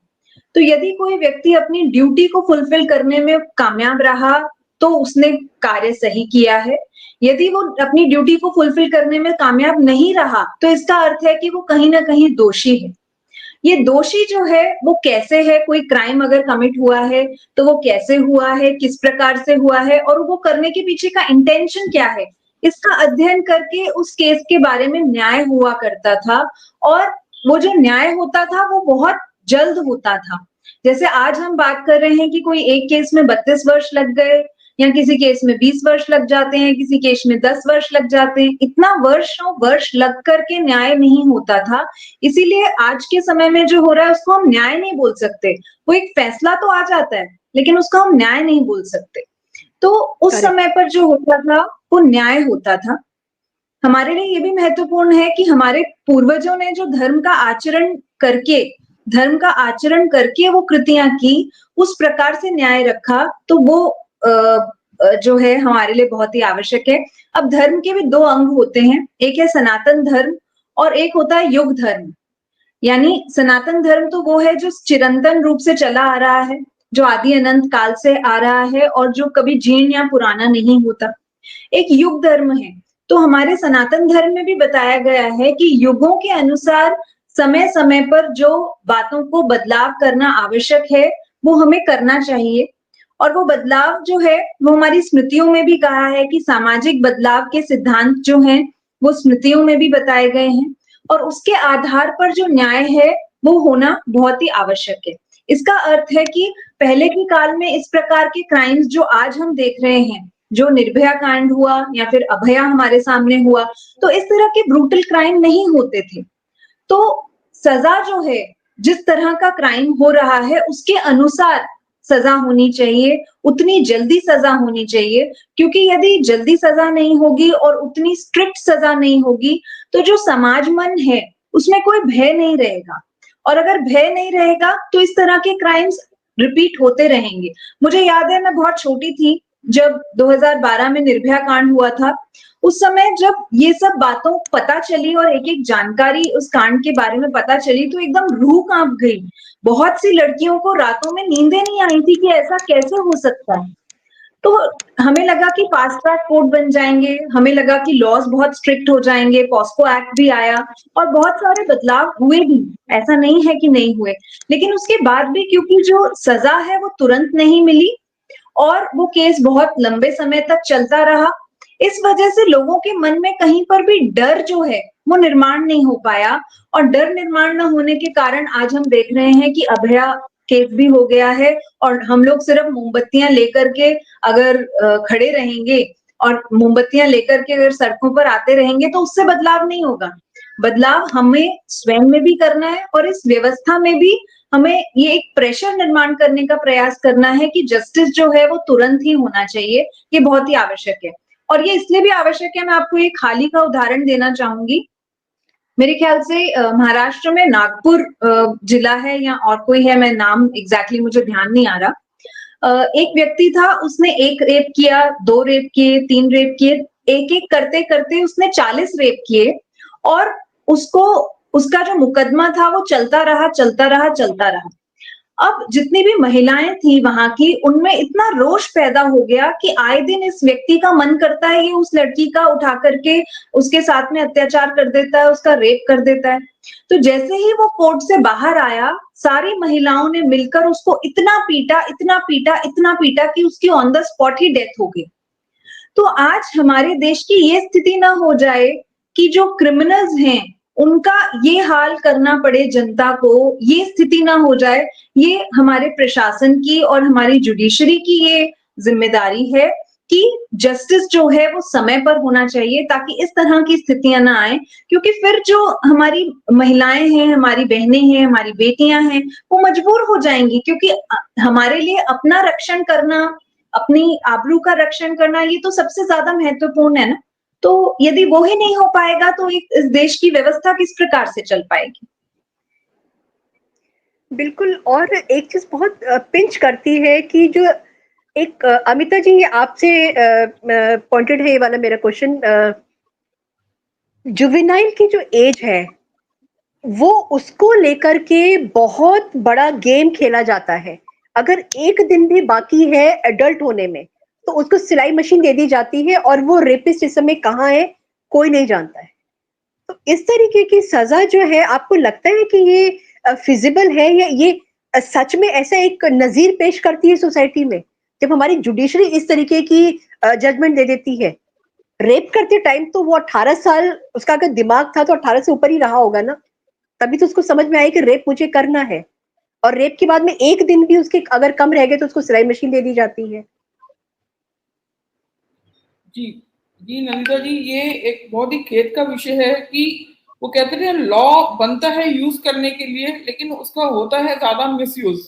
Speaker 4: तो यदि कोई व्यक्ति अपनी ड्यूटी को फुलफिल करने में कामयाब रहा तो उसने कार्य सही किया है। यदि वो अपनी ड्यूटी को फुलफिल करने में कामयाब नहीं रहा तो इसका अर्थ है कि वो कहीं ना कहीं दोषी है। ये दोषी जो है वो कैसे है, कोई क्राइम अगर कमिट हुआ है तो वो कैसे हुआ है, किस प्रकार से हुआ है और वो करने के पीछे का इंटेंशन क्या है, इसका अध्ययन करके उस केस के बारे में न्याय हुआ करता था। और वो जो न्याय होता था वो बहुत जल्द होता था। जैसे आज हम बात कर रहे हैं कि कोई एक केस में 32 वर्ष लग गए या किसी केस में 20 वर्ष लग जाते हैं, किसी केस में 10 वर्ष लग जाते हैं, इतना वर्ष लग करके न्याय नहीं होता था। इसीलिए आज के समय में जो हो रहा है उसको हम न्याय नहीं बोल सकते। वो एक फैसला तो आ जाता है लेकिन उसको हम न्याय नहीं बोल सकते। तो उस समय पर जो होता था वो न्याय होता था। हमारे लिए ये भी महत्वपूर्ण है कि हमारे पूर्वजों ने जो धर्म का आचरण करके वो कृतियां की, उस प्रकार से न्याय रखा, तो वो जो है हमारे लिए बहुत ही आवश्यक है। अब धर्म के भी दो अंग होते हैं, एक है सनातन धर्म और एक होता है युग धर्म। यानी सनातन धर्म तो वो है जो चिरंतन रूप से चला आ रहा है, जो आदि अनंत काल से आ रहा है और जो कभी जीर्ण या पुराना नहीं होता। एक युग धर्म है। तो हमारे सनातन धर्म में भी बताया गया है कि युगों के अनुसार समय समय पर जो बातों को बदलाव करना आवश्यक है वो हमें करना चाहिए। और वो बदलाव जो है वो हमारी स्मृतियों में भी कहा है कि सामाजिक बदलाव के सिद्धांत जो हैं वो स्मृतियों में भी बताए गए हैं और उसके आधार पर जो न्याय है वो होना बहुत ही आवश्यक है। इसका अर्थ है कि पहले के काल में इस प्रकार के क्राइम्स जो आज हम देख रहे हैं, जो निर्भया कांड हुआ या फिर अभया हमारे सामने हुआ, तो इस तरह के ब्रूटल क्राइम नहीं होते थे। तो सजा जो है, जिस तरह का क्राइम हो रहा है उसके अनुसार सजा होनी चाहिए, उतनी जल्दी सजा होनी चाहिए। क्योंकि यदि जल्दी सजा नहीं होगी और उतनी स्ट्रिक्ट सजा नहीं होगी तो जो समाज मन है उसमें कोई भय नहीं रहेगा। और अगर भय नहीं रहेगा तो इस तरह के क्राइम्स रिपीट होते रहेंगे। मुझे याद है, मैं बहुत छोटी थी जब 2012 में निर्भया कांड हुआ था। उस समय जब ये सब बातों पता चली और एक एक जानकारी उस कांड के बारे में पता चली तो एकदम रूह कांप गई। बहुत सी लड़कियों को रातों में नींदें नहीं आई थी कि ऐसा कैसे हो सकता है। तो हमें लगा कि फास्ट ट्रैक कोर्ट बन जाएंगे, हमें लगा कि लॉज बहुत स्ट्रिक्ट हो जाएंगे, पॉस्को एक्ट भी आया और बहुत सारे बदलाव हुए भी, ऐसा नहीं है कि नहीं हुए। लेकिन उसके बाद भी क्योंकि जो सजा है वो तुरंत नहीं मिली और वो केस बहुत लंबे समय तक चलता रहा, इस वजह से लोगों के मन में कहीं पर भी डर जो है वो निर्माण नहीं हो पाया। और डर निर्माण न होने के कारण आज हम देख रहे हैं कि अभया केस भी हो गया है और हम लोग सिर्फ मोमबत्तियां लेकर के अगर खड़े रहेंगे और मोमबत्तियां लेकर के अगर सड़कों पर आते रहेंगे तो उससे बदलाव नहीं होगा। बदलाव हमें स्वयं में भी करना है और इस व्यवस्था में भी हमें ये एक प्रेशर निर्माण करने का प्रयास करना है कि जस्टिस जो है वो तुरंत ही होना चाहिए। ये बहुत ही आवश्यक है और ये इसलिए भी आवश्यक है, मैं आपको एक हाल ही का उदाहरण देना चाहूंगी। मेरे ख्याल से महाराष्ट्र में नागपुर जिला है या और कोई है, मैं नाम एग्जैक्टली मुझे ध्यान नहीं आ रहा। एक व्यक्ति था, उसने 1 रेप किया, 2 रेप किए, 3 रेप किए, एक एक करते करते उसने 40 रेप किए और उसका जो मुकदमा था वो चलता रहा। अब जितनी भी महिलाएं थी वहां की, उनमें इतना रोष पैदा हो गया कि आए दिन इस व्यक्ति का मन करता है ये उस लड़की का उठा करके उसके साथ में अत्याचार कर देता है, उसका रेप कर देता है। तो जैसे ही वो कोर्ट से बाहर आया, सारी महिलाओं ने मिलकर उसको इतना पीटा कि उसकी on the spot he death हो गई। तो आज हमारे देश की ये स्थिति ना हो जाए कि जो क्रिमिनल्स हैं उनका ये हाल करना पड़े जनता को, ये स्थिति ना हो जाए। ये हमारे प्रशासन की और हमारी जुडिशरी की ये जिम्मेदारी है कि जस्टिस जो है वो समय पर होना चाहिए ताकि इस तरह की स्थितियां ना आए, क्योंकि फिर जो हमारी महिलाएं हैं, हमारी बहनें हैं, हमारी बेटियां हैं, वो मजबूर हो जाएंगी, क्योंकि हमारे लिए अपना रक्षण करना, अपनी आबरू का रक्षण करना, ये तो सबसे ज्यादा महत्वपूर्ण है ना। तो यदि वो ही नहीं हो पाएगा तो इस देश की व्यवस्था किस प्रकार से चल पाएगी।
Speaker 1: बिल्कुल। और एक चीज बहुत पिंच करती है कि जो एक अमिता जी, ये आपसे पॉइंटेड है ये वाला मेरा क्वेश्चन। जुवेनाइल की जो एज है वो उसको लेकर के बहुत बड़ा गेम खेला जाता है। अगर एक दिन भी बाकी है एडल्ट होने में तो उसको सिलाई मशीन दे दी जाती है और वो रेपिस्ट इस समय कहाँ है कोई नहीं जानता है। तो इस तरीके की सजा जो है, आपको लगता है कि ये फिजिबल है या ये सच में ऐसा एक नजीर पेश करती है सोसाइटी में, जब हमारी जुडिशरी इस तरीके की जजमेंट दे देती है? रेप करते टाइम तो वो 18 साल उसका अगर दिमाग था तो 18 से ऊपर ही रहा होगा ना, तभी तो उसको समझ में आया कि रेप मुझे करना है। और रेप के बाद में एक दिन भी उसके अगर कम रह गए तो उसको सिलाई मशीन दे दी जाती है।
Speaker 3: जी जी नंदिता जी, ये एक बहुत ही खेद का विषय है कि वो कहते हैं लॉ बनता है यूज करने के लिए, लेकिन उसका होता है ज्यादा मिसयूज।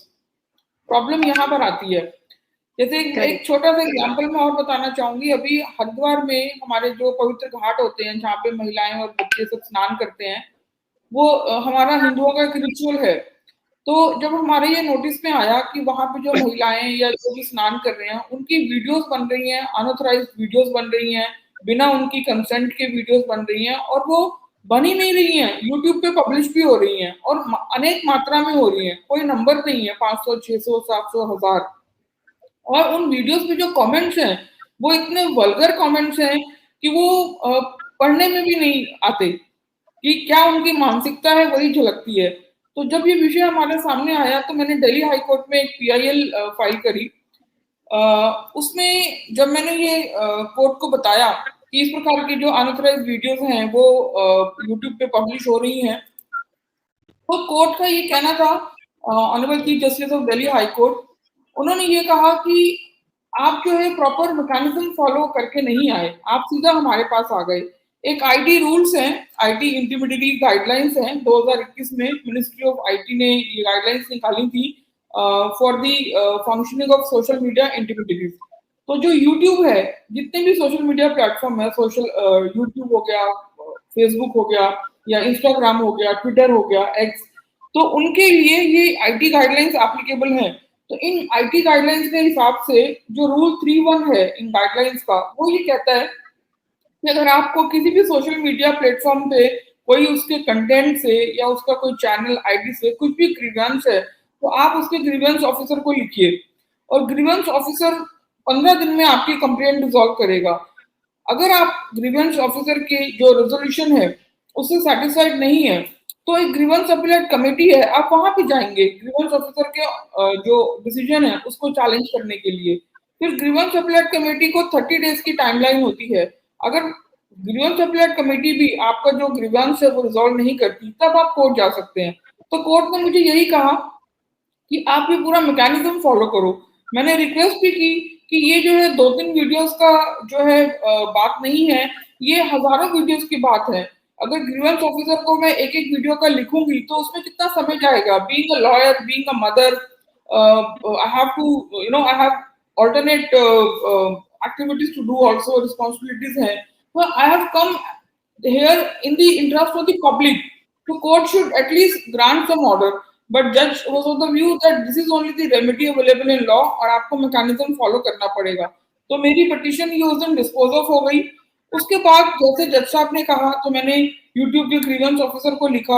Speaker 3: प्रॉब्लम यहाँ पर आती है। जैसे एक छोटा सा एग्जांपल मैं और बताना चाहूंगी। अभी हरिद्वार में हमारे जो पवित्र घाट होते हैं जहाँ पे महिलाएं और बच्चे सब स्नान करते हैं, वो हमारा हिंदुओं का एक रिचुअल है। तो जब हमारे ये नोटिस में आया कि वहां पे जो महिलाएं या जो भी स्नान कर रहे हैं उनकी वीडियोस बन रही हैं, अनऑथराइज्ड वीडियोस बन रही हैं, बिना उनकी कंसेंट के वीडियोस बन रही हैं, और वो बन ही नहीं रही हैं, यूट्यूब पे पब्लिश भी हो रही हैं और अनेक मात्रा में हो रही हैं, कोई नंबर नहीं है, 500 600 700 1000। और उन वीडियोस में जो कमेंट्स हैं वो इतने वल्गर कमेंट्स हैं कि वो पढ़ने में भी नहीं आते कि क्या उनकी मानसिकता है वही झलकती है। तो जब ये विषय हमारे सामने आया तो मैंने दिल्ली हाई कोर्ट में एक PIL फाइल करी। उसमें जब मैंने ये कोर्ट को बताया कि इस प्रकार की जो अनऑथराइज्ड वीडियोस हैं वो यूट्यूब पे पब्लिश हो रही हैं, तो कोर्ट का ये कहना था, honourable chief justice of Delhi high court, उन्होंने ये कहा कि आप जो है प्रॉपर मैकेनिज्म फॉलो करके नहीं आए, आप सीधा हमारे पास आ गए। एक IT रूल्स हैं, IT इंटरमीडिएट गाइडलाइंस हैं, 2021 में मिनिस्ट्री ऑफ IT ने ये गाइडलाइंस निकाली थी for the functioning of social media intermediate. तो जो यूट्यूब है, जितने भी सोशल मीडिया प्लेटफॉर्म है, सोशल यूट्यूब हो गया, फेसबुक हो गया, या इंस्टाग्राम हो गया, ट्विटर हो गया, एक्स, तो उनके लिए ये IT गाइडलाइंस एप्लीकेबल हैं। तो इन IT गाइडलाइंस के हिसाब से जो रूल 3.1 है इन गाइडलाइंस का, वो ये कहता है कि अगर आपको किसी भी सोशल मीडिया प्लेटफॉर्म पे कोई उसके कंटेंट से या उसका कोई चैनल ID से कुछ भी ग्रीवेंस है, तो आप उसके ग्रीवेंस ऑफिसर को लिखिए और ग्रीवेंस ऑफिसर 15 दिन में आपकी कंप्लेंट रिजॉल्व करेगा। अगर आप ग्रीवेंस ऑफिसर की जो रेजोल्यूशन है उससे सेटिस्फाइड नहीं है तो एक ग्रीवेंस अपीलेट कमेटी है, आप वहां पे जाएंगे ग्रीवेंस ऑफिसर के जो डिसीजन है उसको चैलेंज करने के लिए। फिर ग्रीवेंस अपीलेट कमेटी को 30 डेज की टाइमलाइन होती है। अगर ग्रीवेंस अपीलेट कमेटी भी आपका जो ग्रीवेंस है वो रिजॉल्व नहीं करती, तब आप कोर्ट जा सकते हैं। तो कोर्ट ने मुझे यही कहा कि आप ये पूरा मैकेनिज्म फॉलो करो। मैंने रिक्वेस्ट भी की कि ये जो है 2-3 वीडियोस का जो है बात नहीं है, ये हजारों वीडियोस की बात है। अगर ग्रीवेंस ऑफिसर को मैं एक एक वीडियो का लिखूंगी तो उसमें कितना समय जाएगा। Being a lawyer, being a mother, I have to I have alternate activities to do, also responsibilities hai, so I have come here in the interest of the public, so court should at least grant some order, but judge was of the view that this is only the remedy available in law और आपको mechanism follow करना पड़ेगा। तो मेरी petition ये उस दिन dispose of हो गई उसके बाद जैसे जज साहब ने कहा तो मैंने यूट्यूब के ग्रीवेंस ऑफिसर को लिखा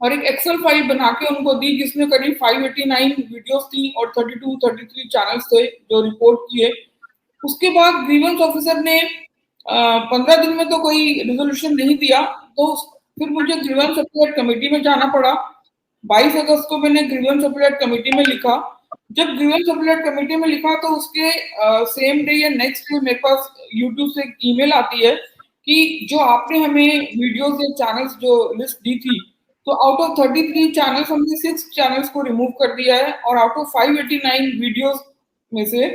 Speaker 3: और एक एक्सेल फाइल बना के उनको दी जिसमें करीब 589 वीडियोस थी और 33 चैनल्स थे जो रिपोर्ट किए। उसके बाद ग्रीवेंस ऑफिसर ने 15 दिन में तो कोई रेजोल्यूशन नहीं दिया, तो फिर मुझे ग्रीवेंस अपीलेट कमेटी में जाना पड़ा। 22 अगस्त को मैंने ग्रीवेंस अपीलेट कमेटी में लिखा। जब ग्रीवेंस अपीलेट कमेटी में लिखा तो उसके सेम डे या नेक्स्ट डे मेरे पास यूट्यूब से एक ईमेल आती है कि जो आपने हमें वीडियोस या चैनल्स जो लिस्ट दी थी, तो आउट ऑफ 33 चैनल्स हमने 6 चैनल्स को रिमूव कर दिया है और आउट ऑफ 589 वीडियोस में से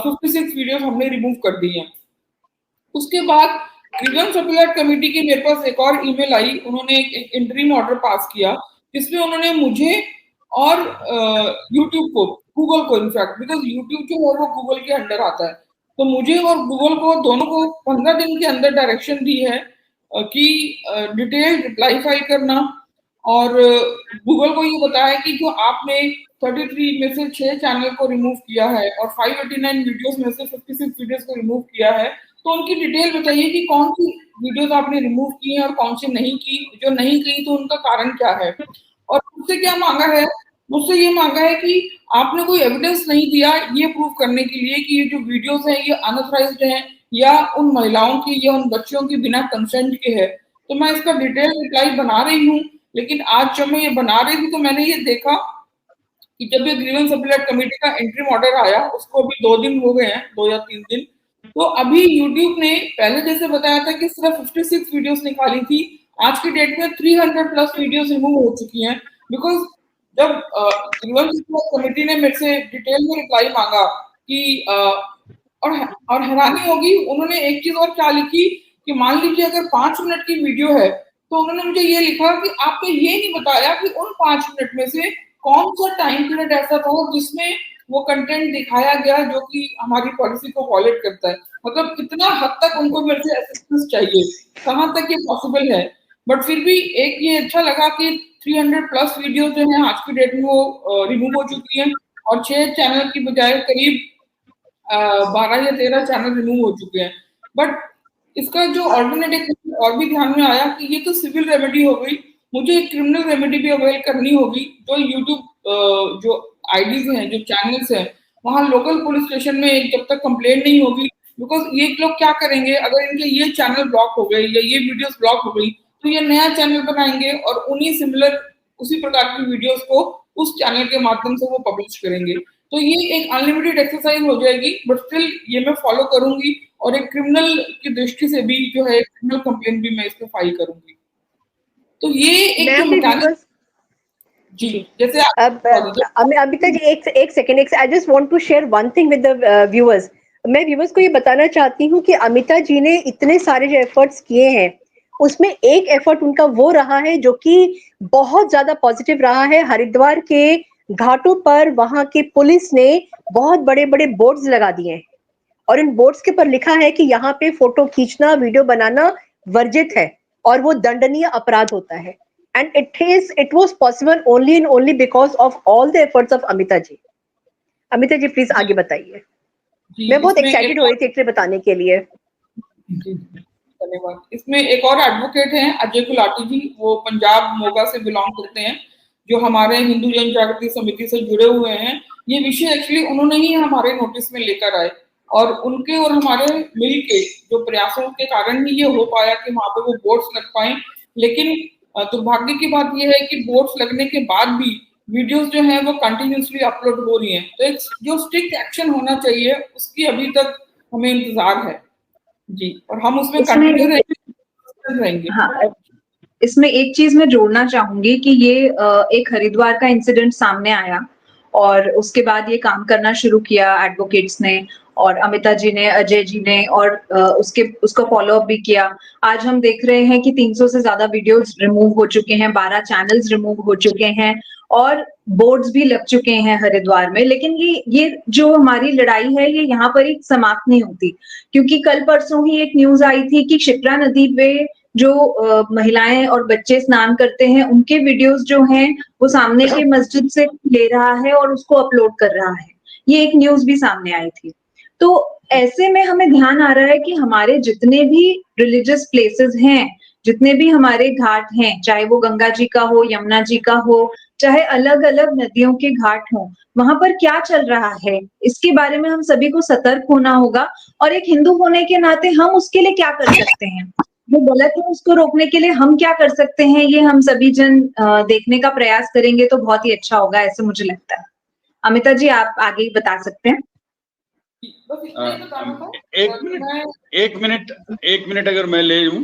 Speaker 3: 56 वीडियोस हमने रिमूव कर दी हैं। उसके बाद ग्रीवेंस अपीलेट कमेटी की मेरे पास एक और ईमेल आई। उन्होंने एक इंटरिम ऑर्डर पास किया जिसमें उन्होंने मुझे और यूट्यूब को, गूगल को इनफैक्ट, बिकॉज यूट्यूब जो है वो गूगल के अंडर आता है, तो मुझे और गूगल को दोनों को 15 दिन के अंदर डायरेक्शन दी है कि डिटेल रिप्लाई फाइल करना और गूगल को ये बताया कि जो आपने 33 में से 6 चैनल को रिमूव किया है और 589 वीडियोस में से 56 वीडियोस को रिमूव किया है, तो उनकी डिटेल बताइए कि कौन सी वीडियोस आपने रिमूव की हैं और कौन सी नहीं की, जो नहीं की तो उनका कारण क्या है। और मुझसे क्या मांगा है, मुझसे ये मांगा है कि आपने कोई एविडेंस नहीं दिया ये प्रूव करने के लिए कि ये जो वीडियोस हैं ये अनऑथराइज्ड हैं या उन महिलाओं की या उन बच्चियों की बिना कंसेंट के है। तो मैं इसका डिटेल रिप्लाई बना रही हूँ, लेकिन आज जब मैं ये बना रही थी तो मैंने ये देखा कि जब ये ग्रीवेंस अपीलेट कमेटी का इंटरिम ऑर्डर आया, उसको अभी 2 दिन हो गए हैं, 2 या 3 दिन, तो अभी यूट्यूब ने पहले जैसे बताया था कि सिर्फ 56 वीडियोस निकाली थी, आज की डेट में 300 प्लस वीडियोस रिमूव हो चुकी हैं। बिकॉज जब ग्रीवेंस कमेटी ने मेरे से डिटेल में रिप्लाई मांगा कि और हैरानी होगी, उन्होंने एक चीज और क्या लिखी कि मान लीजिए अगर 5 मिनट की वीडियो है तो उन्होंने मुझे ये लिखा कि आपने ये नहीं बताया कि उन 5 मिनट में से कौन सा टाइम पीरियड ऐसा था जिसमें वो कंटेंट दिखाया गया जो कि हमारी पॉलिसी को वॉलेट करता है। मतलब कितना हद तक उनको मेरे से असिस्टेंस चाहिए, कहाँ तक ये पॉसिबल है। बट फिर भी एक ये अच्छा लगा कि 300 प्लस वीडियो जो है आज की डेट में वो रिमूव हो चुकी हैं और 6 चैनल की बजाय करीब 12 या 13 चैनल रिमूव हो चुके हैं। बट इसका जो ऑल्टरनेटिव और भी ध्यान में आया कि ये तो सिविल रेमेडी हो गई, मुझे एक क्रिमिनल रेमेडी भी अवेल करनी होगी। जो यूट्यूब जो आईडीज हैं, जो चैनल्स हैं, वहाँ लोकल पुलिस स्टेशन में जब तक कंप्लेंट नहीं होगी, बिकॉज ये लोग क्या करेंगे, अगर इनके ये चैनल ब्लॉक हो गए या ये वीडियोस ब्लॉक हो गई तो ये नया चैनल बनाएंगे और उन्हीं सिमिलर उसी प्रकार की वीडियोस को उस चैनल के माध्यम से वो पब्लिश करेंगे। तो ये एक अनलिमिटेड एक्सरसाइज हो जाएगी, बट स्टिल ये मैं फॉलो करूंगी और एक क्रिमिनल की दृष्टि से भी जो है क्रिमिनल कंप्लेंट भी मैं इसमें फाइल करूंगी। तो ये एक जो मैकेनिज्म जी, जैसे
Speaker 1: अब अमिता जी एक second, I just want to share one thing with the viewers. मैं व्यूअर्स को ये बताना चाहती हूँ कि अमिता जी ने इतने सारे जो एफर्ट्स किए हैं उसमें एक एफर्ट उनका वो रहा है जो कि बहुत ज्यादा पॉजिटिव रहा है। हरिद्वार के घाटों पर वहां के पुलिस ने बहुत बड़े बड़े बोर्ड्स लगा दिए हैं और इन बोर्ड्स के ऊपर लिखा है कि यहाँ पे फोटो खींचना, वीडियो बनाना वर्जित है और वो दंडनीय अपराध होता है। And it was possible only and only because of all the efforts of Amita ji. Amita ji please आगे बताइए। मैं बहुत एक्साइटेड हो रही थी एक्चुअली बताने के लिए।
Speaker 3: धन्यवाद। इसमें एक और एडवोकेट हैं अजय गुलाटी जी, वो पंजाब मोगा से बिलोंग करते हैं, जो हमारे हिंदू जन जागृति समिति से जुड़े हुए हैं। ये विषय एक्चुअली उन्होंने ही हमारे नोटिस में लेकर आए और उनके और हमारे मिल के जो प्रयासों के कारण ही ये हो पाया कि वहां पे वो बोर्ड्स लग पाए। लेकिन दुर्भाग्य की बात यह है कि बोर्ड्स लगने के बाद भी वीडियोस जो हैं वो कंटिन्यूसली अपलोड हो रही हैं। तो एक जो स्ट्रिक्ट एक्शन होना चाहिए उसकी अभी तक हमें इंतजार है जी, और हम उसमें कंटिन्यू रहेंगे।
Speaker 4: हाँ, इसमें एक चीज मैं जोड़ना चाहूंगी कि ये एक हरिद्वार का इंसिडेंट सामने आया और उसके बाद ये काम करना शुरू किया एडवोकेट्स ने और अमिता जी ने, अजय जी ने, और उसको फॉलो अप भी किया। आज हम देख रहे हैं कि 300 से ज्यादा वीडियोस रिमूव हो चुके हैं, 12 चैनल्स रिमूव हो चुके हैं और बोर्ड्स भी लग चुके हैं हरिद्वार में। लेकिन ये जो हमारी लड़ाई है ये यहाँ पर ही समाप्त नहीं होती, क्योंकि कल परसों ही एक न्यूज आई थी कि शिप्रा नदी पे जो महिलाएं और बच्चे स्नान करते हैं उनके वीडियोस जो हैं वो सामने के मस्जिद से ले रहा है और उसको अपलोड कर रहा है। ये एक न्यूज भी सामने आई थी। तो ऐसे में हमें ध्यान आ रहा है कि हमारे जितने भी रिलीजियस प्लेसेस हैं, जितने भी हमारे घाट हैं, चाहे वो गंगा जी का हो, यमुना जी का हो, चाहे अलग-अलग नदियों के घाट हों, वहाँ पर क्या चल रहा है, इसके बारे में हम सभी को सतर्क होना होगा और एक हिंदू होने के नाते हम उसके लिए क्या कर सकते हैं? जो गलत है उसको रोकने के लिए हम क्या कर सकते हैं, ये हम सभी जन देखने का प्रयास करेंगे तो बहुत ही अच्छा होगा, ऐसे मुझे लगता है। अमिता जी, आप आगे बता सकते हैं।
Speaker 3: बस इतना ही बताना था।
Speaker 2: एक
Speaker 3: और
Speaker 2: मिनट
Speaker 3: मैं
Speaker 2: एक मिनट अगर मैं ले लूं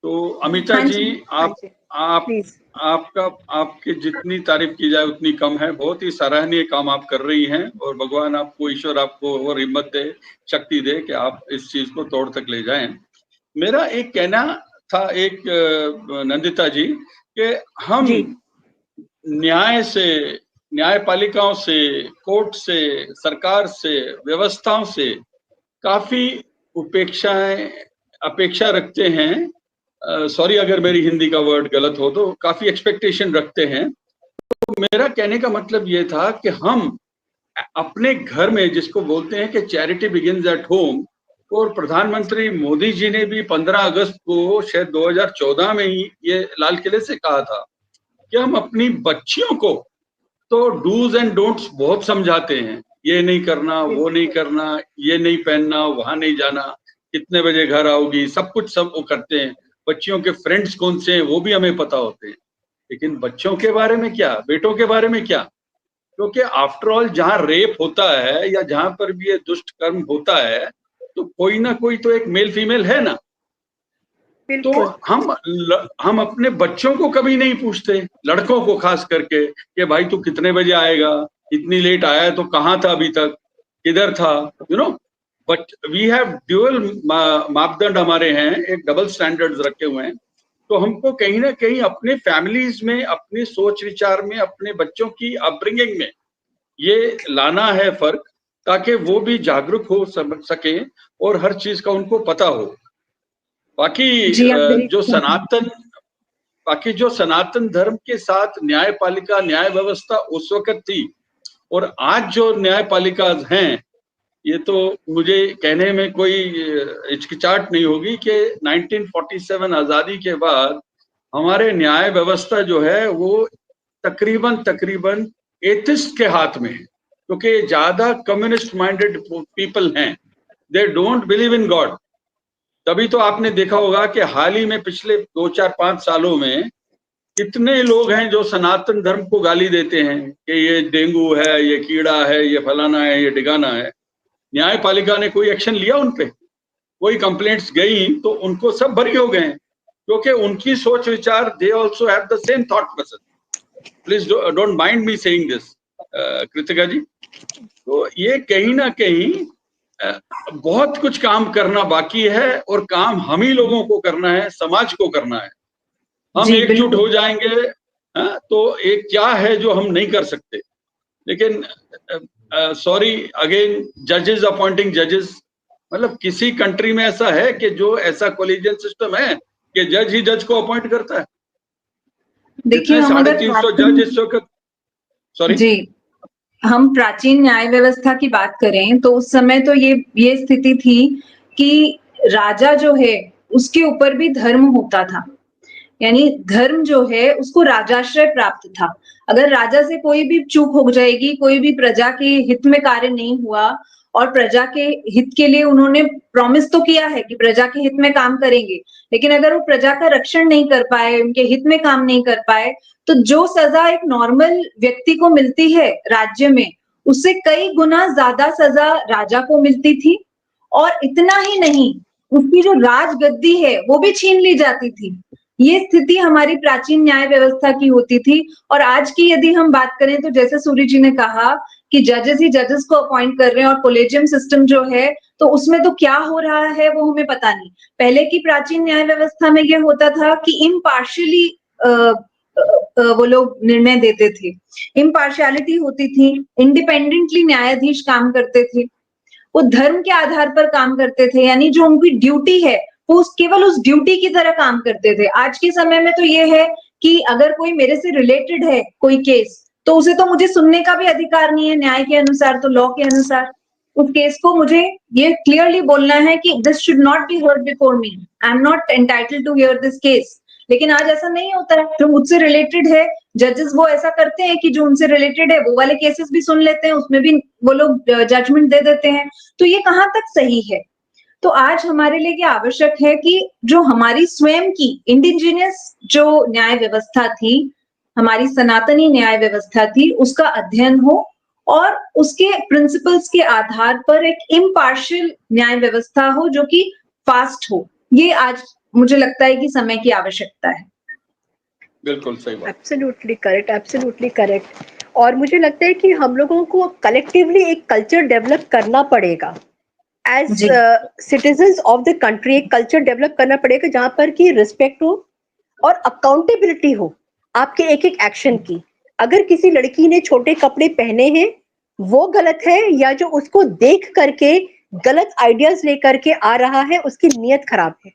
Speaker 2: तो अमिता
Speaker 1: हाँ
Speaker 2: जी,
Speaker 1: हाँ
Speaker 2: आप
Speaker 1: जी,
Speaker 2: आप
Speaker 1: प्लीज।
Speaker 2: आपका आपकी जितनी तारीफ की जाए उतनी कम है। बहुत ही सराहनीय काम आप कर रही हैं और भगवान आपको, ईश्वर आपको और हिम्मत दे, शक्ति दे कि आप इस चीज को तोड़ तक ले जाएं। मेरा एक कहना था एक नंदिता जी कि हम
Speaker 1: जी
Speaker 2: न्याय से, न्यायपालिकाओं से, कोर्ट से, सरकार से, व्यवस्थाओं से काफी अपेक्षा रखते हैं। सॉरी अगर मेरी हिंदी का वर्ड गलत हो, तो काफी एक्सपेक्टेशन रखते हैं। तो मेरा कहने का मतलब ये था कि हम अपने घर में, जिसको बोलते हैं कि चैरिटी बिगिंस एट होम, और प्रधानमंत्री मोदी जी ने भी 15 अगस्त को शायद 2014 में ही ये लाल किले से कहा था कि हम अपनी बच्चियों को तो डूज एंड डोंट्स बहुत समझाते हैं, ये नहीं करना, वो नहीं करना, ये नहीं पहनना, वहां नहीं जाना, कितने बजे घर आओगी, सब कुछ सब वो करते हैं। बच्चियों के फ्रेंड्स कौन से हैं वो भी हमें पता होते हैं, लेकिन बच्चों के बारे में क्या, बेटों के बारे में क्या? क्योंकि आफ्टर ऑल जहां रेप होता है या जहां पर भी ये दुष्ट कर्म होता है, तो कोई ना कोई तो एक मेल फीमेल है ना। तो
Speaker 1: बिल्कुल।
Speaker 2: हम अपने बच्चों को कभी नहीं पूछते, लड़कों को खास करके, कि भाई तू कितने बजे आएगा, इतनी लेट आया है तो कहाँ था अभी तक, किधर था, you know. But we have dual मापदंड हमारे हैं, एक डबल स्टैंडर्ड्स रखे हुए हैं। तो हमको कहीं ना कहीं अपने फैमिलीज में, अपने सोच विचार में, अपने बच्चों की अपब्रिंगिंग में ये लाना है फर्क, ताकि वो भी जागरूक हो सके और हर चीज का उनको पता हो। बाकी
Speaker 4: जी, आप
Speaker 2: जो
Speaker 4: बिल्कुल।
Speaker 2: सनातन धर्म के साथ न्यायपालिका, न्याय व्यवस्था उस वक्त थी, और आज जो न्यायपालिका हैं, ये तो मुझे कहने में कोई हिचकिचाहट नहीं होगी कि 1947 आजादी के बाद हमारे न्याय व्यवस्था जो है वो तकरीबन एथिस्ट के हाथ में है, क्योंकि ज्यादा कम्युनिस्ट माइंडेड पीपल हैं, they don't believe in God. तभी तो आपने देखा होगा कि हाल ही में पिछले 2-4-5 सालों में कितने लोग हैं जो सनातन धर्म को गाली देते हैं कि ये डेंगू है, ये कीड़ा है, ये फलाना है, ये डिगाना है। न्यायपालिका ने कोई एक्शन लिया उन पे? कोई कंप्लेंट्स गई तो उनको सब बरी हो गए, क्योंकि उनकी सोच विचार, they also have the same thought process. Please don't mind me saying this Kritika ji. तो ये कहीं ना कहीं बहुत कुछ काम करना बाकी है, और काम हम ही लोगों को करना है, समाज को करना है। हम
Speaker 4: जी,
Speaker 2: एकजुट
Speaker 4: बिल्कुल।
Speaker 2: हो जाएंगे तो एक क्या है जो हम नहीं कर सकते। लेकिन सॉरी अगेन, जजेस अपॉइंटिंग जजेस, मतलब किसी कंट्री में ऐसा है कि जो ऐसा कोलिजियन सिस्टम है कि जज ही जज को अपॉइंट करता है?
Speaker 4: देखिए,
Speaker 2: जितने
Speaker 4: हम अगर
Speaker 2: 350 जज इस वक्त, सॉरी।
Speaker 4: जी, हम प्राचीन न्याय व्यवस्था की बात करें तो उस समय तो ये स्थिति थी कि राजा जो है उसके ऊपर भी धर्म होता था। यानी धर्म जो है उसको राजाश्रय प्राप्त था। अगर राजा से कोई भी चूक हो जाएगी, कोई भी प्रजा के हित में कार्य नहीं हुआ और प्रजा के हित के लिए उन्होंने प्रॉमिस तो किया है कि प्रजा के हित में काम करेंगे, लेकिन अगर वो प्रजा का रक्षण नहीं कर पाए, उनके हित में काम नहीं कर पाए, तो जो सजा एक नॉर्मल व्यक्ति को मिलती है राज्य में, उससे कई गुना ज्यादा सजा राजा को मिलती थी। और इतना ही नहीं, उसकी जो राजगद्दी है वो भी छीन ली जाती थी। ये स्थिति हमारी प्राचीन न्याय व्यवस्था की होती थी। और आज की यदि हम बात करें तो जैसे सूर्य जी ने कहा कि जजेस ही जजेस को अपॉइंट कर रहे हैं और कोलेजियम सिस्टम जो है, तो उसमें तो क्या हो रहा है वो हमें पता नहीं। पहले की प्राचीन न्याय व्यवस्था में ये होता था कि इम्पार्शियली वो लोग निर्णय देते थे, इम्पार्शियलिटी होती थी, इंडिपेंडेंटली न्यायाधीश काम करते थे, वो धर्म के आधार पर काम करते थे, यानी जो उनकी ड्यूटी है वो केवल उस ड्यूटी की तरह काम करते थे। आज के समय में तो ये है कि अगर कोई मेरे से रिलेटेड है कोई केस, तो उसे तो मुझे सुनने का भी अधिकार नहीं है न्याय के अनुसार, तो लॉ के अनुसार उस केस को मुझे ये क्लियरली बोलना है कि this should not be heard before me, I am not entitled to hear this case. लेकिन आज ऐसा नहीं होता है, जो मुझसे रिलेटेड है जजेस वो ऐसा करते हैं कि जो उनसे रिलेटेड है वो वाले केसेस भी सुन लेते हैं, उसमें भी वो लोग जजमेंट दे देते हैं। तो ये कहाँ तक सही है? तो आज हमारे लिए क्या आवश्यक है कि जो हमारी स्वयं की इंडिजिनियस जो न्याय व्यवस्था थी, हमारी सनातनी न्याय व्यवस्था थी, उसका अध्ययन हो और उसके प्रिंसिपल्स के आधार पर एक इम्पार्शियल न्याय व्यवस्था हो जो कि फास्ट हो। ये आज मुझे लगता है कि समय की आवश्यकता है।
Speaker 2: बिल्कुल सही बात।
Speaker 1: Absolutely correct, absolutely correct. और मुझे लगता है कि हम लोगों को कलेक्टिवली एक कल्चर डेवलप करना पड़ेगा एज
Speaker 4: जी।
Speaker 1: Citizens of the country. एक कल्चर डेवलप करना पड़ेगा जहां पर कि रिस्पेक्ट हो और अकाउंटेबिलिटी हो आपके एक एक एक्शन की। अगर किसी लड़की ने छोटे कपड़े पहने हैं वो गलत है, या जो उसको देख करके गलत आइडियाज लेकर के आ रहा है उसकी नीयत खराब है।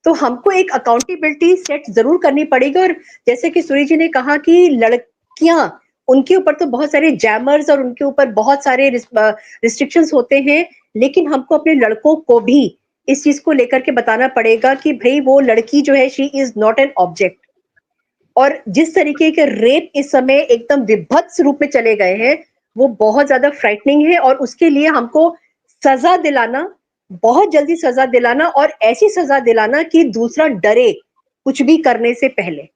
Speaker 1: तो हमको एक अकाउंटेबिलिटी सेट जरूर करनी पड़ेगी। और जैसे कि सूर्य जी ने कहा कि लड़कियां, उनके ऊपर तो बहुत सारे जैमर्स और उनके ऊपर बहुत सारे रिस्ट्रिक्शंस होते हैं, लेकिन हमको अपने लड़कों को भी इस चीज को लेकर के बताना पड़ेगा कि भाई वो लड़की जो है she is not an object. और जिस तरीके के रेप इस समय एकदम विभत्स रूप में चले गए हैं वो बहुत ज्यादा फ्राइटनिंग है। और उसके लिए हमको सजा दिलाना, बहुत जल्दी सजा दिलाना, और ऐसी सजा दिलाना कि दूसरा डरे कुछ भी करने से पहले।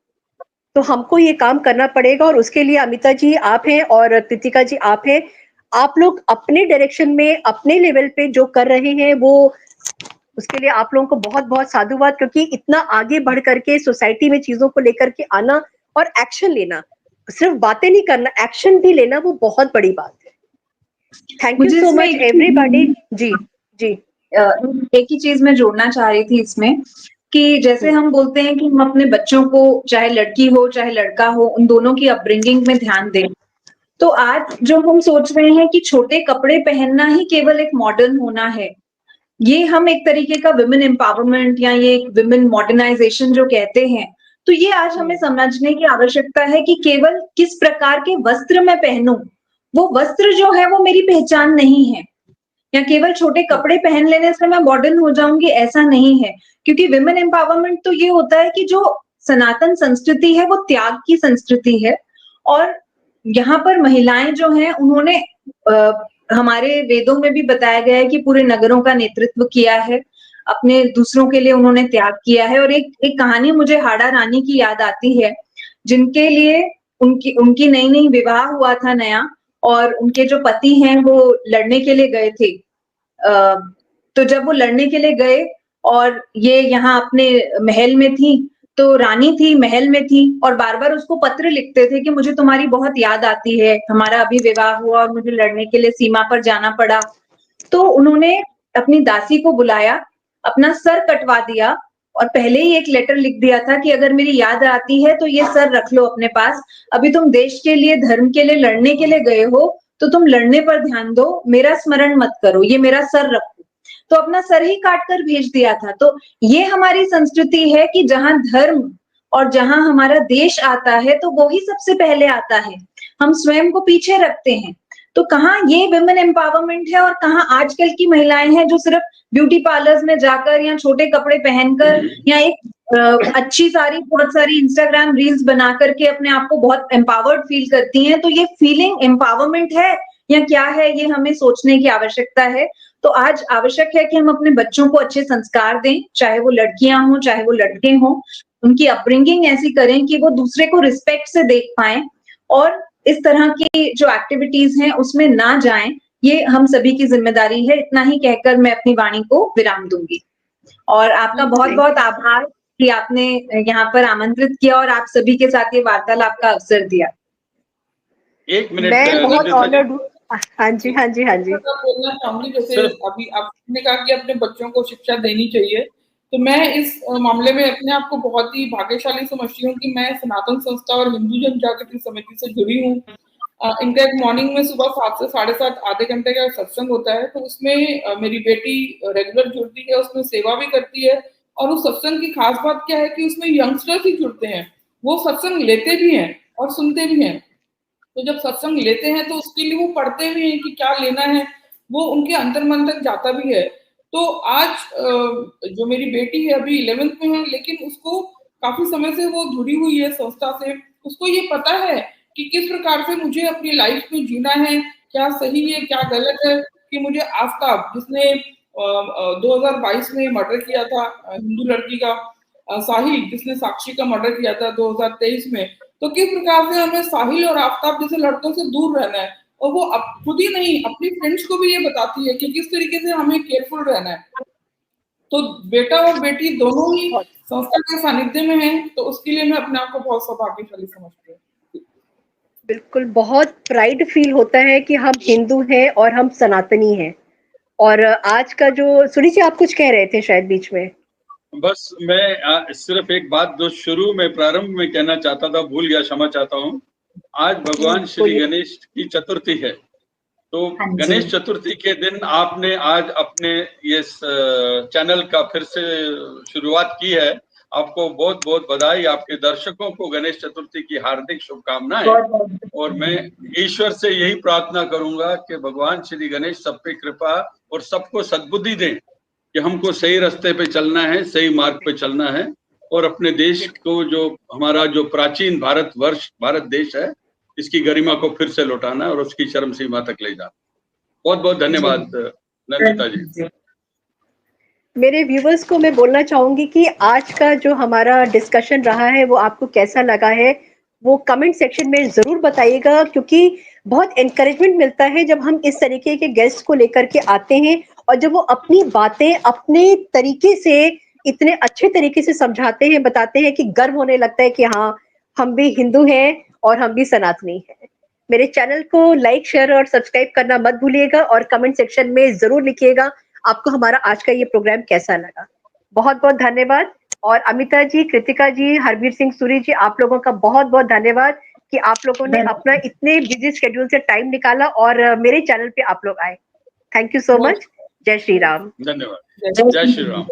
Speaker 1: तो हमको ये काम करना पड़ेगा। और उसके लिए अमिता जी आप हैं और कृतिका जी आप हैं। आप लोग अपने डायरेक्शन में अपने लेवल पे जो कर रहे हैं वो, उसके लिए आप लोगों को बहुत बहुत साधुवाद, क्योंकि इतना आगे बढ़ करके सोसाइटी में चीजों को लेकर के आना और एक्शन लेना, सिर्फ बातें नहीं करना, एक्शन भी लेना, वो बहुत बड़ी बात है। थैंक यू
Speaker 4: मुझे
Speaker 1: सो
Speaker 4: इसमें
Speaker 1: मच
Speaker 4: एक
Speaker 1: एवरीबॉडी। जी जी
Speaker 4: एक ही चीज मैं जोड़ना चाह रही थी इसमें कि जैसे हम बोलते हैं कि हम अपने बच्चों को, चाहे लड़की हो चाहे लड़का हो, उन दोनों की अपब्रिंगिंग में ध्यान दें। तो आज जो हम सोच रहे हैं कि छोटे कपड़े पहनना ही केवल एक मॉडर्न होना है, ये हम एक तरीके का विमेन एम्पावरमेंट या ये विमेन मॉडर्नाइजेशन जो कहते हैं, तो ये आज हमें समझने की आवश्यकता है कि केवल किस प्रकार के वस्त्र मैं पहनूं, वो वस्त्र जो है वो मेरी पहचान नहीं है, या केवल छोटे कपड़े पहन लेने से मैं मॉडर्न हो जाऊंगी, ऐसा नहीं है। क्योंकि विमेन एम्पावरमेंट तो ये होता है कि जो सनातन संस्कृति है वो त्याग की संस्कृति है। और यहाँ पर महिलाएं जो हैं उन्होंने हमारे वेदों में भी बताया गया है कि पूरे नगरों का नेतृत्व किया है, अपने दूसरों के लिए उन्होंने त्याग किया है। और एक कहानी मुझे हाड़ा रानी की याद आती है, जिनके लिए उनकी नई नई विवाह हुआ था नया, और उनके जो पति हैं वो लड़ने के लिए गए थे। तो जब वो लड़ने के लिए गए और ये यहाँ अपने महल में थी, तो रानी थी महल में थी और बार बार उसको पत्र लिखते थे कि मुझे तुम्हारी बहुत याद आती है, हमारा अभी विवाह हुआ और मुझे लड़ने के लिए सीमा पर जाना पड़ा। तो उन्होंने अपनी दासी को बुलाया, अपना सर कटवा दिया और पहले ही एक लेटर लिख दिया था कि अगर मेरी याद आती है तो ये सर रख लो अपने पास, अभी तुम देश के लिए, धर्म के लिए लड़ने के लिए गए हो तो तुम लड़ने पर ध्यान दो, मेरा स्मरण मत करो, ये मेरा सर रखो। तो अपना सर ही काट कर भेज दिया था। तो ये हमारी संस्कृति है कि जहां धर्म और जहां हमारा देश आता है तो वो ही सबसे पहले आता है, हम स्वयं को पीछे रखते हैं। तो कहाँ ये विमेन एम्पावरमेंट है और कहाँ आजकल की महिलाएं हैं जो सिर्फ ब्यूटी पार्लर्स में जाकर या छोटे कपड़े पहनकर या एक अच्छी सारी, बहुत सारी इंस्टाग्राम रील्स बना करके अपने आप को बहुत एम्पावर्ड फील करती हैं। तो ये फीलिंग एम्पावरमेंट है या क्या है, ये हमें सोचने की आवश्यकता है। तो आज आवश्यक है कि हम अपने बच्चों को अच्छे संस्कार दें, चाहे वो लड़कियां हों चाहे वो लड़के हों, उनकी अपब्रिंगिंग ऐसी करें कि वो दूसरे को रिस्पेक्ट से देख पाएं और इस तरह की जो एक्टिविटीज हैं उसमें ना जाएं। ये हम सभी की जिम्मेदारी है। इतना ही कहकर मैं अपनी वाणी को विराम दूंगी और आपका बहुत बहुत आभार कि आपने यहाँ पर आमंत्रित किया और आप सभी के साथ ये वार्तालाप का अवसर दिया।
Speaker 2: एक मिनट,
Speaker 1: मैं बहुत
Speaker 2: नंदिता जी।
Speaker 1: ऑनर्ड हूँ। हाँ जी हाँ जी हाँ जी।
Speaker 3: बोलना चाहूंगी, जैसे अभी आपने कहा कि अपने बच्चों को शिक्षा देनी चाहिए, तो मैं इस मामले में अपने आप को बहुत ही भाग्यशाली समझती हूँ कि मैं सनातन संस्था और हिंदू जनजागृति समिति से जुड़ी हूँ। इनका एक मॉर्निंग में सुबह 7 से 7:30 आधे घंटे का सत्संग होता है, तो उसमें मेरी बेटी रेगुलर जुड़ती है, उसमें सेवा भी करती है। और उस सत्संग की खास बात क्या है कि उसमें यंगस्टर्स ही जुड़ते हैं, वो सत्संग लेते भी हैं और सुनते भी हैं। तो जब सत्संग लेते हैं तो उसके लिए वो पढ़ते भी हैं कि क्या लेना है, वो उनके अंतर्मन तक जाता भी है। तो आज जो मेरी बेटी है अभी 11th में है, लेकिन उसको काफी समय से वो जुड़ी हुई है संस्था से। उसको ये पता है कि किस प्रकार से मुझे अपनी लाइफ में जीना है, क्या सही है क्या गलत है। कि मुझे आफ्ताब, जिसने 2022 में मर्डर किया था हिंदू लड़की का, साहिल जिसने साक्षी का मर्डर किया था 2023 में, तो किस प्रकार से हमें साहिल और आफ्ताब जैसे लड़कों से दूर रहना है। और वो खुद ही नहीं, अपनी फ्रेंड्स को भी ये बताती है कि किस तरीके से हमें केयरफुल रहना है। तो बेटा और बेटी दोनों ही संस्था के सानिध्य में हैं, तो उसके लिए मैं अपने आप को बहुत सौभाग्यशाली समझती हूँ।
Speaker 1: बिल्कुल, बहुत प्राइड फील होता है कि हम हिंदू हैं और हम सनातनी हैं। और आज का जो सुनी जी, आप कुछ कह रहे थे शायद बीच में।
Speaker 2: बस मैं सिर्फ एक बात जो शुरू में प्रारंभ में कहना चाहता था, भूल गया, क्षमा चाहता हूँ। आज भगवान श्री गणेश की चतुर्थी है, तो गणेश चतुर्थी के दिन आपने आज अपने ये चैनल का फिर से शुरुआत की है। आपको बहुत बहुत बधाई। आपके दर्शकों को गणेश चतुर्थी की हार्दिक शुभकामनाएं। और मैं ईश्वर से यही प्रार्थना करूंगा कि भगवान श्री गणेश सब पे कृपा और सबको सद्बुद्धि दें कि हमको सही रास्ते पे चलना है, सही मार्ग पे चलना है, और अपने देश को, जो हमारा जो प्राचीन भारत देश है, इसकी गरिमा को फिर से लौटाना है और उसकी चरम सीमा तक ले जाना। बहुत बहुत धन्यवाद नंदिता जी।
Speaker 1: मेरे व्यूवर्स को मैं बोलना चाहूंगी कि आज का जो हमारा डिस्कशन रहा है वो आपको कैसा लगा है, वो कमेंट सेक्शन में जरूर बताइएगा, क्योंकि बहुत एनकरेजमेंट मिलता है जब हम इस तरीके के गेस्ट को लेकर के आते हैं और जब वो अपनी बातें अपने तरीके से इतने अच्छे तरीके से समझाते हैं, बताते हैं, कि गर्व होने लगता है कि हाँ, हम भी हिंदू हैं और हम भी सनातनी हैं। मेरे चैनल को लाइक, शेयर और सब्सक्राइब करना मत भूलिएगा और कमेंट सेक्शन में जरूर लिखिएगा आपको हमारा आज का ये प्रोग्राम कैसा लगा। बहुत बहुत धन्यवाद। और अमिता जी, कृतिका जी, हरबीर सिंह सूरी जी, आप लोगों का बहुत बहुत धन्यवाद कि आप लोगों ने अपना इतने बिजी शेड्यूल से टाइम निकाला और मेरे चैनल पे आप लोग आए। Thank you so much. जय श्री राम।
Speaker 2: धन्यवाद। जय श्री राम।